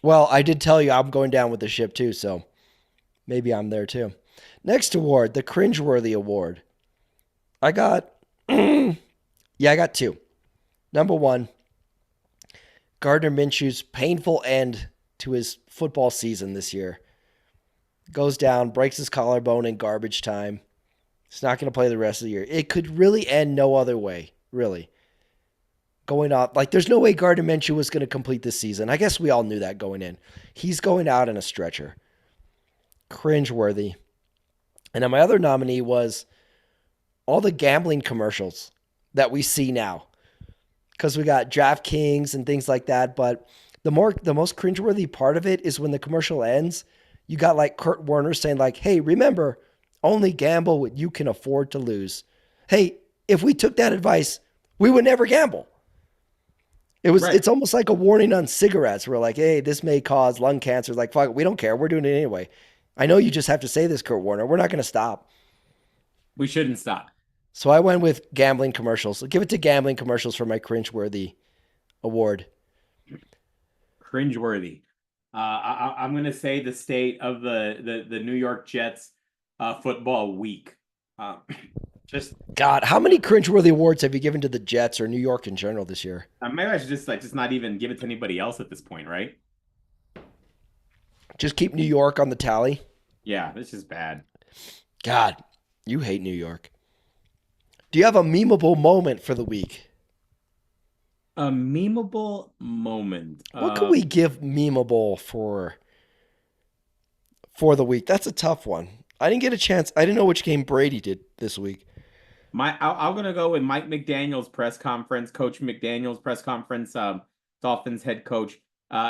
Well, I did tell you I'm going down with the ship too, so maybe I'm there too. Next award, the cringeworthy award. I got, yeah, I got two. Number one, Gardner Minshew's painful end to his football season this year. Goes down, breaks his collarbone in garbage time. He's not going to play the rest of the year. It could really end no other way, really. Going out, like, there's no way Gardner Minshew was going to complete this season. I guess we all knew that going in. He's going out in a stretcher. Cringeworthy. And then my other nominee was all the gambling commercials that we see now. Because we got DraftKings and things like that. But the most cringeworthy part of it is when the commercial ends, you got like Kurt Warner saying like, hey, remember, only gamble what you can afford to lose. Hey, if we took that advice, we would never gamble. Right. It's almost like a warning on cigarettes. We're like, hey, this may cause lung cancer. It's like, fuck it, we don't care. We're doing it anyway. I know you just have to say this, Kurt Warner. We're not going to stop. We shouldn't stop. So I went with gambling commercials. Give it to gambling commercials for my cringeworthy award. Cringeworthy. I'm going to say the state of the New York Jets football week. Uh, just God, how many cringeworthy awards have you given to the Jets or New York in general this year? maybe I should just not even give it to anybody else at this point, right? Just keep New York on the tally. Yeah, this is bad. God, you hate New York. Do you have a memeable moment for the week? A memeable moment. What could we give memeable for the week? That's a tough one. I didn't get a chance. I didn't know which game Brady did this week. I'm gonna go with Mike McDaniel's press conference, Coach McDaniel's press conference, Dolphins head coach.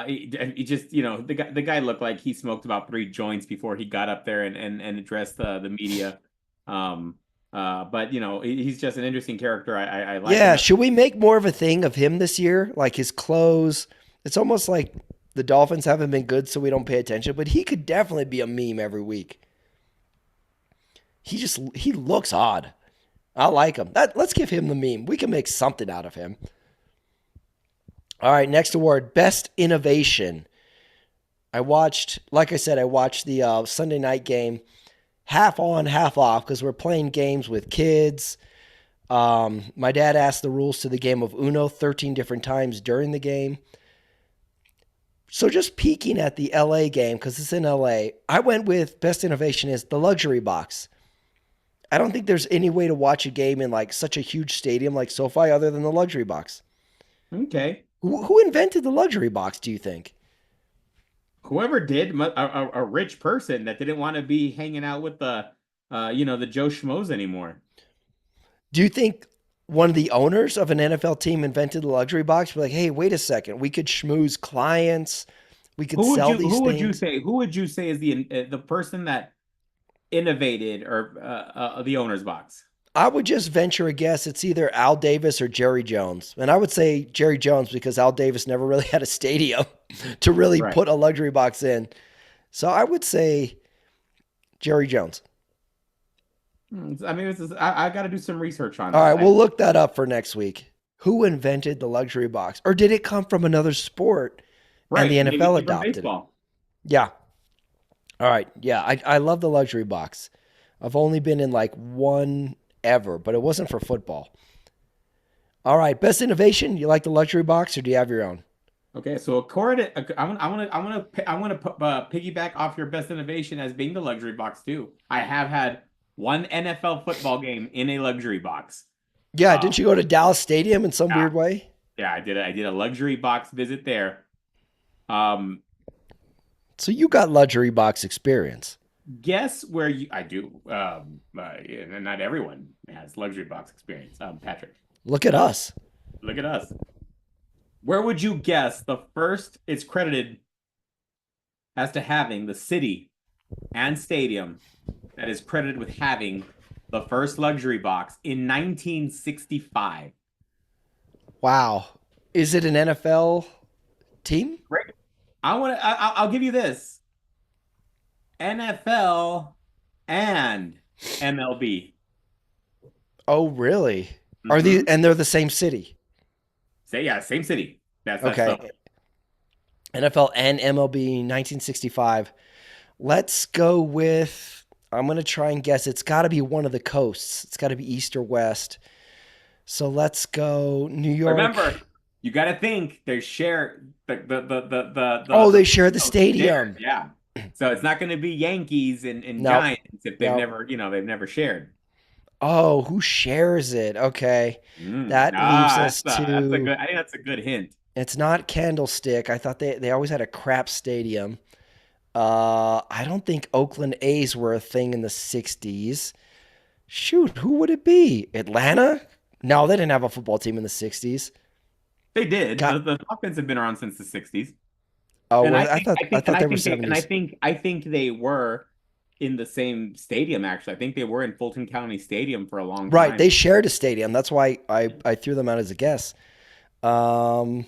He just, the guy looked like he smoked about 3 joints before he got up there and addressed the media. But he's just an interesting character. I like Yeah, him. should we make more of a thing of him this year? Like his clothes. It's almost like the Dolphins haven't been good, so we don't pay attention. But he could definitely be a meme every week. He looks odd. I like him. Let's give him the meme. We can make something out of him. All right, next award, best innovation. Like I said, I watched the Sunday night game, half on, half off, because we're playing games with kids. My dad asked the rules to the game of Uno 13 different times during the game. So just peeking at the LA game, because it's in LA, I went with best innovation is the luxury box. I don't think there's any way to watch a game in like such a huge stadium like SoFi other than the luxury box. Okay. Who invented the luxury box, do you think? Whoever did, a rich person that didn't want to be hanging out with the Joe Schmoes anymore. Do you think one of the owners of an NFL team invented the luxury box? We're like, hey, wait a second. We could schmooze clients. We could sell these Who would you things. say? Who would you say is the person that innovated or the owner's box? I would just venture a guess. It's either Al Davis or Jerry Jones. And I would say Jerry Jones because Al Davis never really had a stadium to really Right. put a luxury box in. So I would say Jerry Jones. I mean, I got to do some research on All this. right, we'll look that up for next week. Who invented the luxury box? Or did it come from another sport and Right, the maybe NFL from adopted it? baseball. Yeah. All right. Yeah, I love the luxury box. I've only been in like one ever, but it wasn't for football. All right, best innovation. You like the luxury box, or do you have your own? Okay, so according to, I want to piggyback off your best innovation as being the luxury box too. I have had one NFL football game in a luxury box. Yeah, Uh, didn't you go to Dallas Stadium in some yeah, weird way? yeah, I did a luxury box visit there. Um, So you got luxury box experience. guess where I do. Yeah, not everyone has luxury box experience. Patrick, Look at us. look at us. Where would you guess the first is credited as to having the city and stadium that is credited with having the first luxury box in 1965? Wow. Is it an NFL team? Great. I'll give you this. NFL and MLB. Oh, really? Are these Mm-hmm. and they're the same city? Say yeah, same city. That's so. Okay. NFL and MLB 1965. Let's go with I'm going to try and guess it's got to be one of the coasts. It's got to be east or west. So let's go New York. Remember, you got to think they share Oh, the they share the share. stadium. Yeah. So it's not going to be Yankees and Nope. Giants if they've Nope. never, they've never shared. Oh, who shares it? Okay. That leaves us That's a to good. I think that's a good hint. it's not Candlestick. I thought they always had a crap stadium. I don't think Oakland A's were a thing in the 60s. Shoot, who would it be? Atlanta? No, they didn't have a football team in the 60s. They did. Got The Falcons have been around since the 60s. Oh, And were they- I thought they were I 70s. think they were in the same stadium actually. I think they were in Fulton County Stadium for a long Right, time. they shared a stadium. That's why I threw them out as a guess. Um,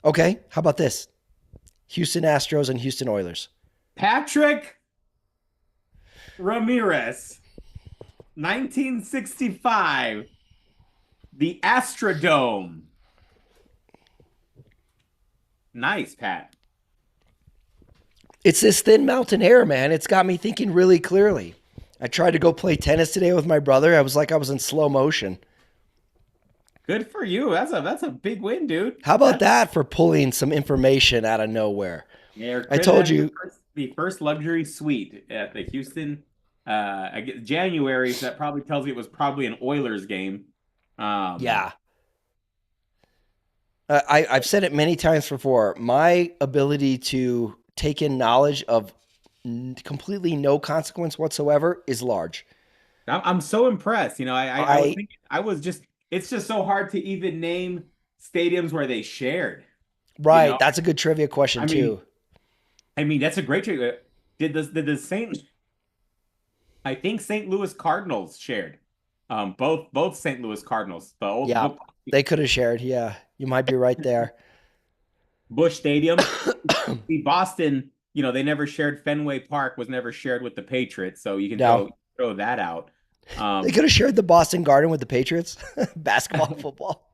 okay, how about this? Houston Astros and Houston Oilers. Patrick Ramirez, 1965, the Astrodome. Nice, Pat. It's this thin mountain air, man. It's got me thinking really clearly. I tried to go play tennis today with my brother. I was like I was in slow motion. Good for you. That's a big win, dude. How about that for pulling some information out of nowhere? You're I credited told having you, the first luxury suite at the Houston. I guess January, so that probably tells you it was probably an Oilers game. Um, yeah. I've said it many times before. My ability to take in knowledge of completely no consequence whatsoever is large. I'm so impressed. I was I thinking, it's just so hard to even name stadiums where they shared. You right. know, That's a good trivia question I mean, too. that's a great trade. Did the Saint? I think St. Louis Cardinals shared. Both St. Louis Cardinals, the old Yeah, they could have shared. Yeah, you might be right there. Busch Stadium. The Boston, they never shared Fenway Park was never shared with the Patriots, so you can No, throw that out. they Um, could have shared the Boston Garden with the Patriots. Basketball, football.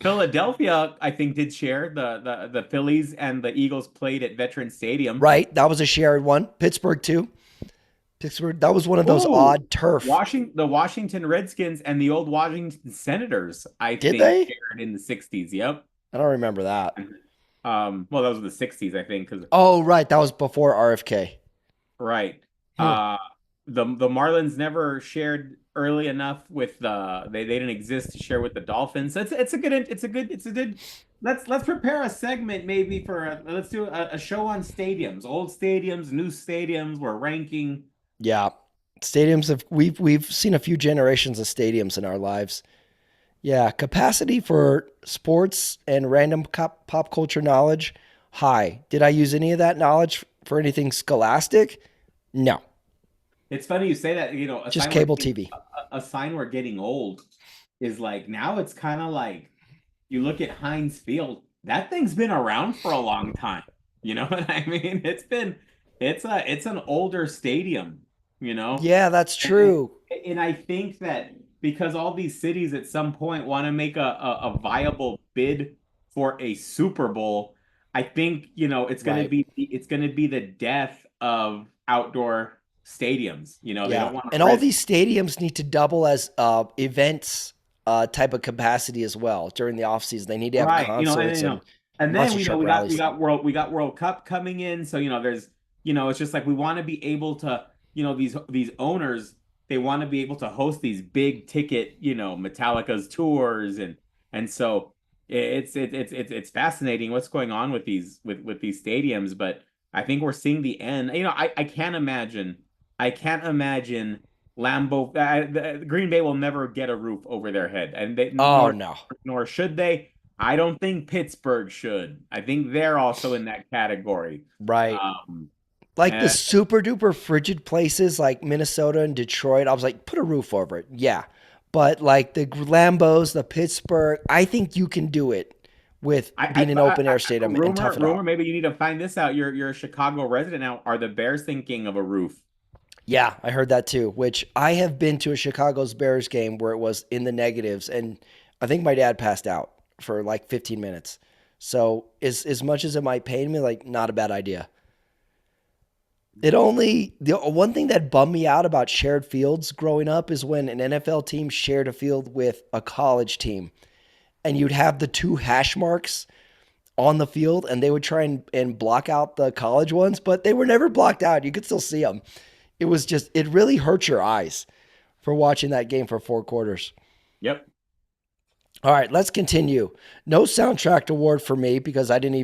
Philadelphia, I think, did share the Phillies and the Eagles played at Veteran Stadium. Right, that was a shared one. Pittsburgh too. Pittsburgh. That was one of those Oh, odd turf. The Washington Redskins and the old Washington Senators, I Did think, they? shared in the 60s. Yep. I don't remember that. Well, those were the 60s, I think, because Oh, right, that was before RFK. right. Hmm. Uh, the Marlins never shared early enough with they didn't exist to share with the Dolphins. So it's a good. Let's prepare a segment maybe for let's do a show on stadiums, old stadiums, new stadiums. We're ranking. Yeah, stadiums have we've seen a few generations of stadiums in our lives. Yeah, capacity for sports and random pop culture knowledge high. Did I use any of that knowledge for anything scholastic? No, It's funny you say that. just cable TV. A sign we're getting old is like now it's kind of like you look at Heinz Field. That thing's been around for a long time. You know what I mean? It's an older stadium. You know. Yeah, that's And, true. and I think that because all these cities at some point want to make a viable bid for a Super Bowl, I think, Right. it's gonna be the death of outdoor stadiums. They Yeah, don't want to and all risk. these stadiums need to double as events type of capacity as well during the off season. They need to have Right, concerts and and then sponsorship we rallies. got World Cup coming in, so there's it's just like we want to be able to these owners they want to be able to host these big ticket Metallica's tours and so it's fascinating what's going on with these stadiums, but I think we're seeing the end. I can't imagine Lambeau the Green Bay will never get a roof over their head, and they Oh nor no. nor should they. I don't think Pittsburgh should. I think they're also in that category. Right. Um, Like the and super duper frigid places like Minnesota and Detroit, I was like, put a roof over it. Yeah. But like the Lambos, the Pittsburgh, I think you can do it with being an open air stadium and tough it rumor, out. maybe you need to find this out. You're a Chicago resident now. Are the Bears thinking of a roof? Yeah, I heard that too, which I have been to a Chicago's Bears game where it was in the negatives, and I think my dad passed out for like 15 minutes. So as much as it might pain me, like not a bad idea. The one thing that bummed me out about shared fields growing up is when an NFL team shared a field with a college team, and you'd have the two hash marks on the field, and they would try and block out the college ones, but they were never blocked out. You could still see them. It was just, it really hurt your eyes for watching that game for 4 quarters. Yep. All right, let's continue. No soundtrack award for me because I didn't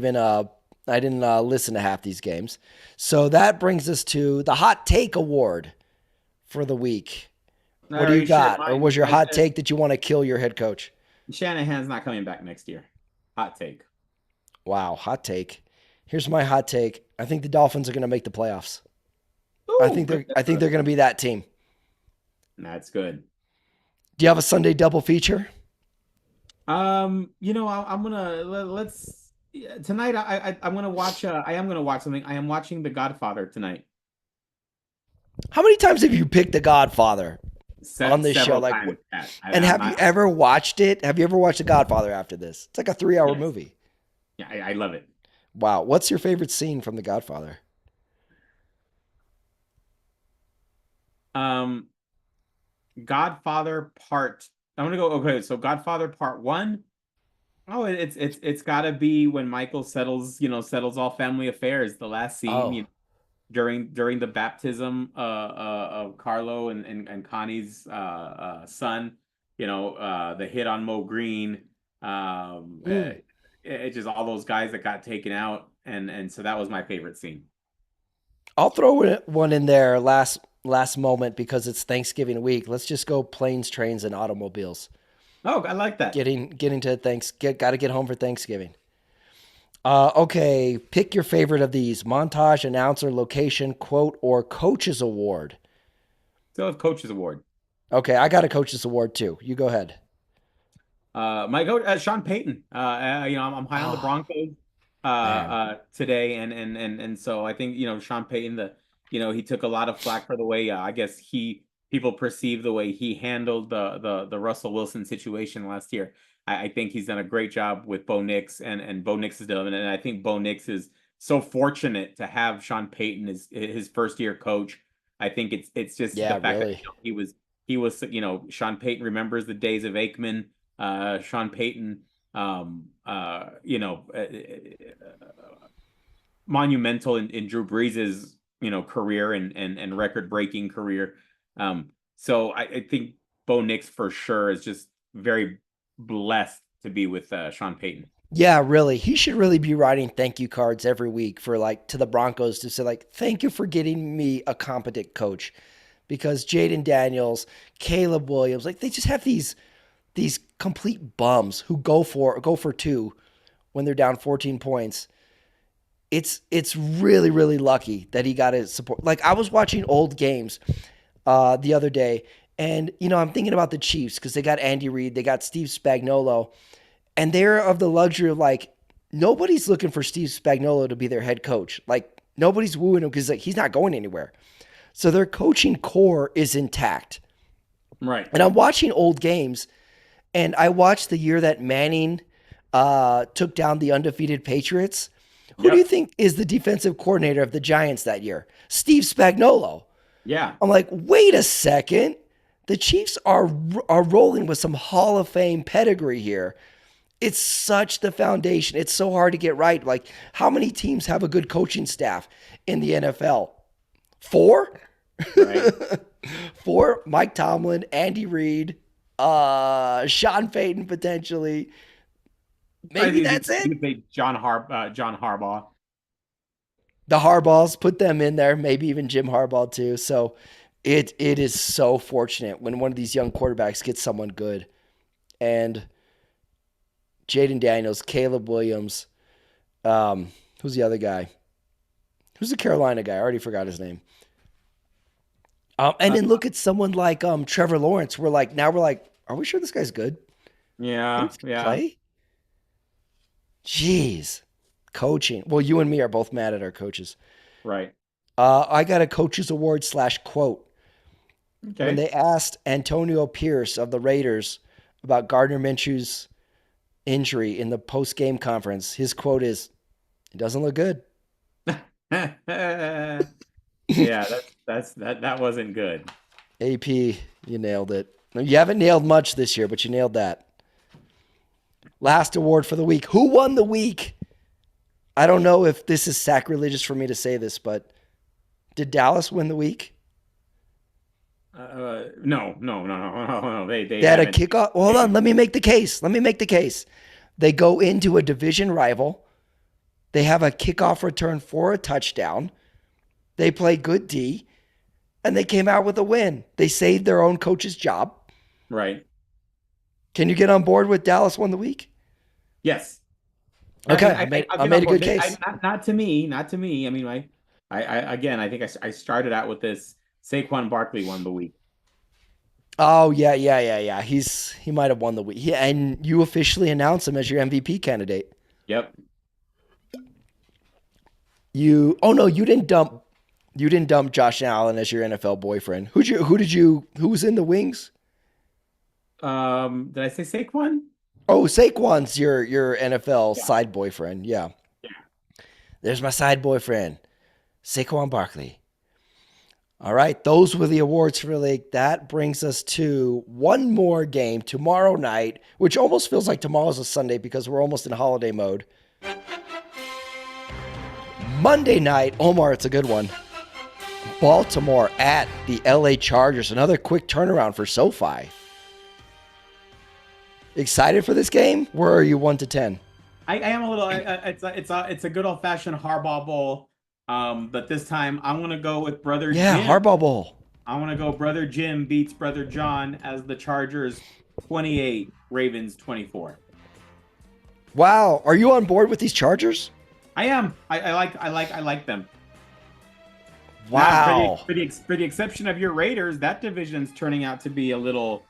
listen to half these games. So that brings us to the hot take award for the week. What do Are you you sure? got? Or was your Mine hot says take that you want to kill your head coach? Shanahan's not coming back next year. Hot take. Wow, hot take. Here's my hot take. I think the Dolphins are going to make the playoffs. Ooh, good. I think they're going to be that team. That's good. Do you have a Sunday double feature? I'm gonna let's yeah, tonight. I'm gonna watch. I am gonna watch something. I am watching The Godfather tonight. How many times have you picked The Godfather on this show? Several Like, times, Pat. and I'm have you not. ever watched it? Have you ever watched The Godfather after this? It's like a 3 hour Yes. movie. Yeah, I love it. Wow. What's your favorite scene from The Godfather? Um, Godfather Part. I'm gonna go. Okay, so Godfather Part One. Oh, it's got to be when Michael settles all family affairs. The last scene, Oh, during the baptism of Carlo and Connie's son, the hit on Mo Green, mm. it just all those guys that got taken out, and so that was my favorite scene. I'll throw one in there last moment because it's Thanksgiving week. Let's just go planes, trains, and automobiles. Oh, I like that. Getting to got to get home for Thanksgiving. Okay, pick your favorite of these: montage, announcer, location, quote, or coaches award. Still have coaches award. Okay, I got a coaches award too. You go ahead. My coach, Sean Payton. I'm high on the Oh Broncos man, today, and so I think Sean Payton. He took a lot of flack for the way I guess people perceive the way he handled the Russell Wilson situation last year. I think he's done a great job with Bo Nix, and Bo Nix is doing, and I think Bo Nix is so fortunate to have Sean Payton as his first year coach. I think it's just the yeah, fact that really. he was Sean Payton remembers the days of Aikman. Sean Payton, um, uh, you know, uh, monumental in Drew Brees' career and record breaking career. So I think Bo Nix for sure is just very blessed to be with Sean Payton. Yeah, really. He should really be writing thank you cards every week for like to the Broncos to say like thank you for getting me a competent coach because Jaden Daniels, Caleb Williams, like they just have these complete bums who go for two when they're down 14 points. It's really really lucky that he got his support. Like I was watching old games the other day, and I'm thinking about the Chiefs because they got Andy Reid, they got Steve Spagnuolo, and they're of the luxury of like nobody's looking for Steve Spagnuolo to be their head coach. Like nobody's wooing him because like, he's not going anywhere. So their coaching core is intact. Right. And I'm watching old games, and I watched the year that Manning took down the undefeated Patriots. Who do you Yep. think is the defensive coordinator of the Giants that year? Steve Spagnuolo. Yeah. I'm like, wait a second. The Chiefs are rolling with some Hall of Fame pedigree here. It's such the foundation. It's so hard to get right. Like, how many teams have a good coaching staff in the NFL? Four? Right. Four? Mike Tomlin, Andy Reid, Sean Payton potentially. I Maybe think that's you it. could say John Harbaugh. The Harbaughs, put them in there. Maybe even Jim Harbaugh too. So it is so fortunate when one of these young quarterbacks gets someone good. And Jaden Daniels, Caleb Williams. Who's the other guy? Who's the Carolina guy? I already forgot his name. And then look at someone like Trevor Lawrence. We're like, are we sure this guy's good? Yeah, Can he yeah, play? Jeez. Coaching. Well, you and me are both mad at our coaches. right. I got a coaches award / quote. When Okay. they asked Antonio Pierce of the Raiders about Gardner Minshew's injury in the post-game conference, his quote is, "It doesn't look good." Yeah, that wasn't good. AP, you nailed it. You haven't nailed much this year, but you nailed that. Last award for the week. Who won the week? I don't know if this is sacrilegious for me to say this, but did Dallas win the week? No. They They had a haven't. kickoff. Well, hold on. Let me make the case. They go into a division rival. They have a kickoff return for a touchdown. They play good D, and they came out with a win. They saved their own coach's job. Right. Can you get on board with Dallas won the week? Yes. Okay, I mean, I made a good case. Not to me. Not to me. I mean, again, I think I started out with this. Saquon Barkley won the week. Oh yeah. He might have won the week. And you officially announced him as your MVP candidate. Yep. You didn't dump Josh Allen as your NFL boyfriend. Who was in the wings? Did I say Saquon? Oh, Saquon's your NFL Yeah. side boyfriend. Yeah. Yeah. There's my side boyfriend, Saquon Barkley. All right, those were the awards for the league. That brings us to one more game tomorrow night, which almost feels like tomorrow's a Sunday because we're almost in holiday mode. Monday night, Omar, it's a good one. Baltimore at the LA Chargers. Another quick turnaround for SoFi. Excited for this game? Where are you 1 to 10? I am a little. It's a good old fashioned Harbaugh Bowl. But this time I'm gonna go with brother Yeah, Jim. Harbaugh Bowl. I want to go brother Jim beats brother John as the Chargers 28, Ravens 24. Wow, are you on board with these Chargers? I am. I like them. Wow. Now, for the exception of your Raiders, that division's turning out to be a little,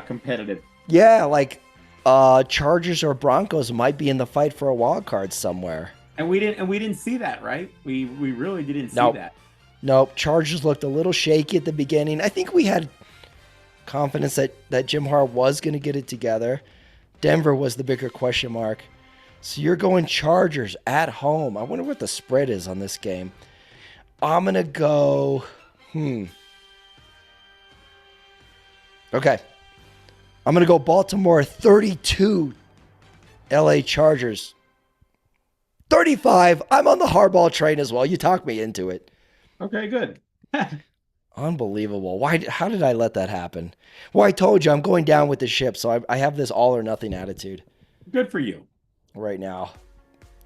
competitive. Yeah, like Chargers or Broncos might be in the fight for a wild card somewhere. And we didn't see that, right? We really didn't see that. Nope. Chargers looked a little shaky at the beginning. I think we had confidence that Jim Hart was going to get it together. Denver was the bigger question mark. So you're going Chargers at home. I wonder what the spread is on this game. I'm going to go, Okay. I'm going to go Baltimore 32, LA Chargers 35. I'm on the Harbaugh train as well. You talked me into it. Okay, good. Unbelievable. How did I let that happen? Well, I told you I'm going down with the ship, so I have this all or nothing attitude Good for you. right now.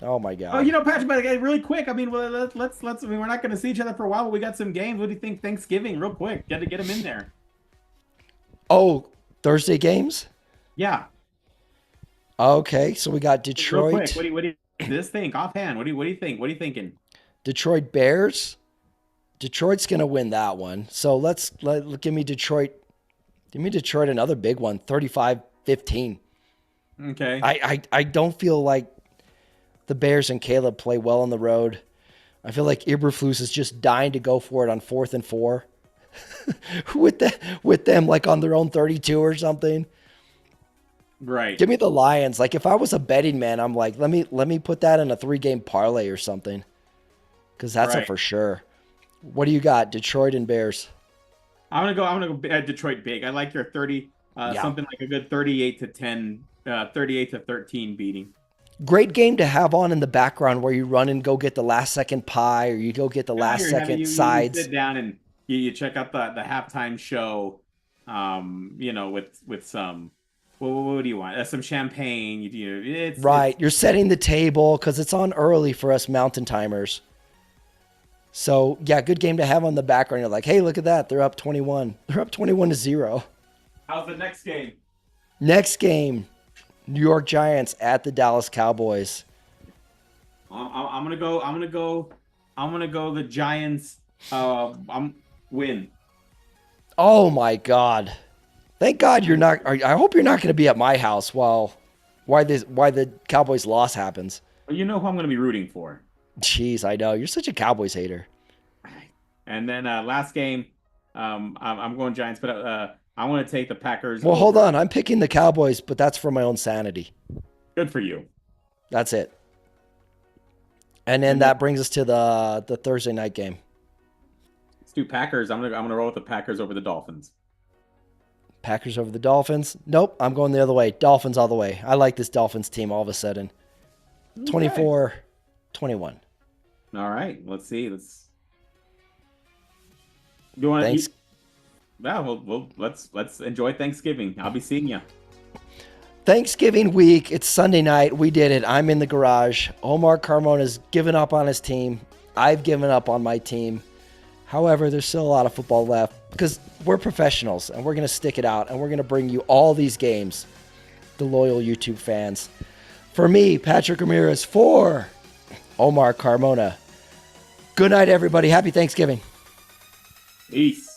Oh my God. Oh, Patrick, but really quick. I mean, well, let's. I mean, we're not going to see each other for a while, but we got some games. What do you think? Thanksgiving, real quick. Got to get them in there. Oh, Thursday games? Yeah. Okay, so we got Real Detroit. quick. What do you this think offhand? What do you think? What are you thinking? Detroit Bears. Detroit's gonna win that one. So give me Detroit. Give me Detroit another big one, 35-15. Okay. I don't feel like the Bears and Caleb play well on the road. I feel like Eberflus is just dying to go for it on 4th and 4. with them like on their own 32 or something. Right. Give me the Lions. Like if I was a betting man, I'm like, let me put that in a 3-game parlay or something. Because that's a for sure. What do you got? Detroit and Bears. I'm gonna go Detroit big. I like your 30, something like a good 38-10, 38-13 beating. Great game to have on in the background where you run and go get the last second pie or you go get the last second sides. You sit down and you check out the halftime show, with some. What do you want? Some champagne. You're setting the table because it's on early for us mountain timers. So yeah, good game to have on the background. You're like, hey, look at that. They're up 21. They're up 21-0. How's the next game? Next game, New York Giants at the Dallas Cowboys. I'm gonna go. I'm gonna go. The Giants. I'm win. Oh my God! Thank God you're not. I hope you're not going to be at my house while why the Cowboys loss happens. You know who I'm gonna be rooting for. Jeez, I know you're such a Cowboys hater. And then last game, I'm going Giants, but I want to take the Packers. Well, hold over. on. I'm picking the Cowboys, but that's for my own sanity. Good for you. That's it. And then that brings us to the Thursday night game. Let's do Packers. I'm gonna roll with the Packers over the Dolphins. Packers over the Dolphins. Nope, I'm going the other way. Dolphins all the way. I like this Dolphins team all of a sudden. 24-21. All right. Let's see. Do you want Thanks. to? Yeah. Well, let's enjoy Thanksgiving. I'll be seeing you. Thanksgiving week. It's Sunday night. We did it. I'm in the garage. Omar Carmona's given up on his team. I've given up on my team. However, there's still a lot of football left because we're professionals and we're going to stick it out and we're going to bring you all these games, the loyal YouTube fans. For me, Patrick Ramirez, for Omar Carmona. Good night, everybody. Happy Thanksgiving. Peace.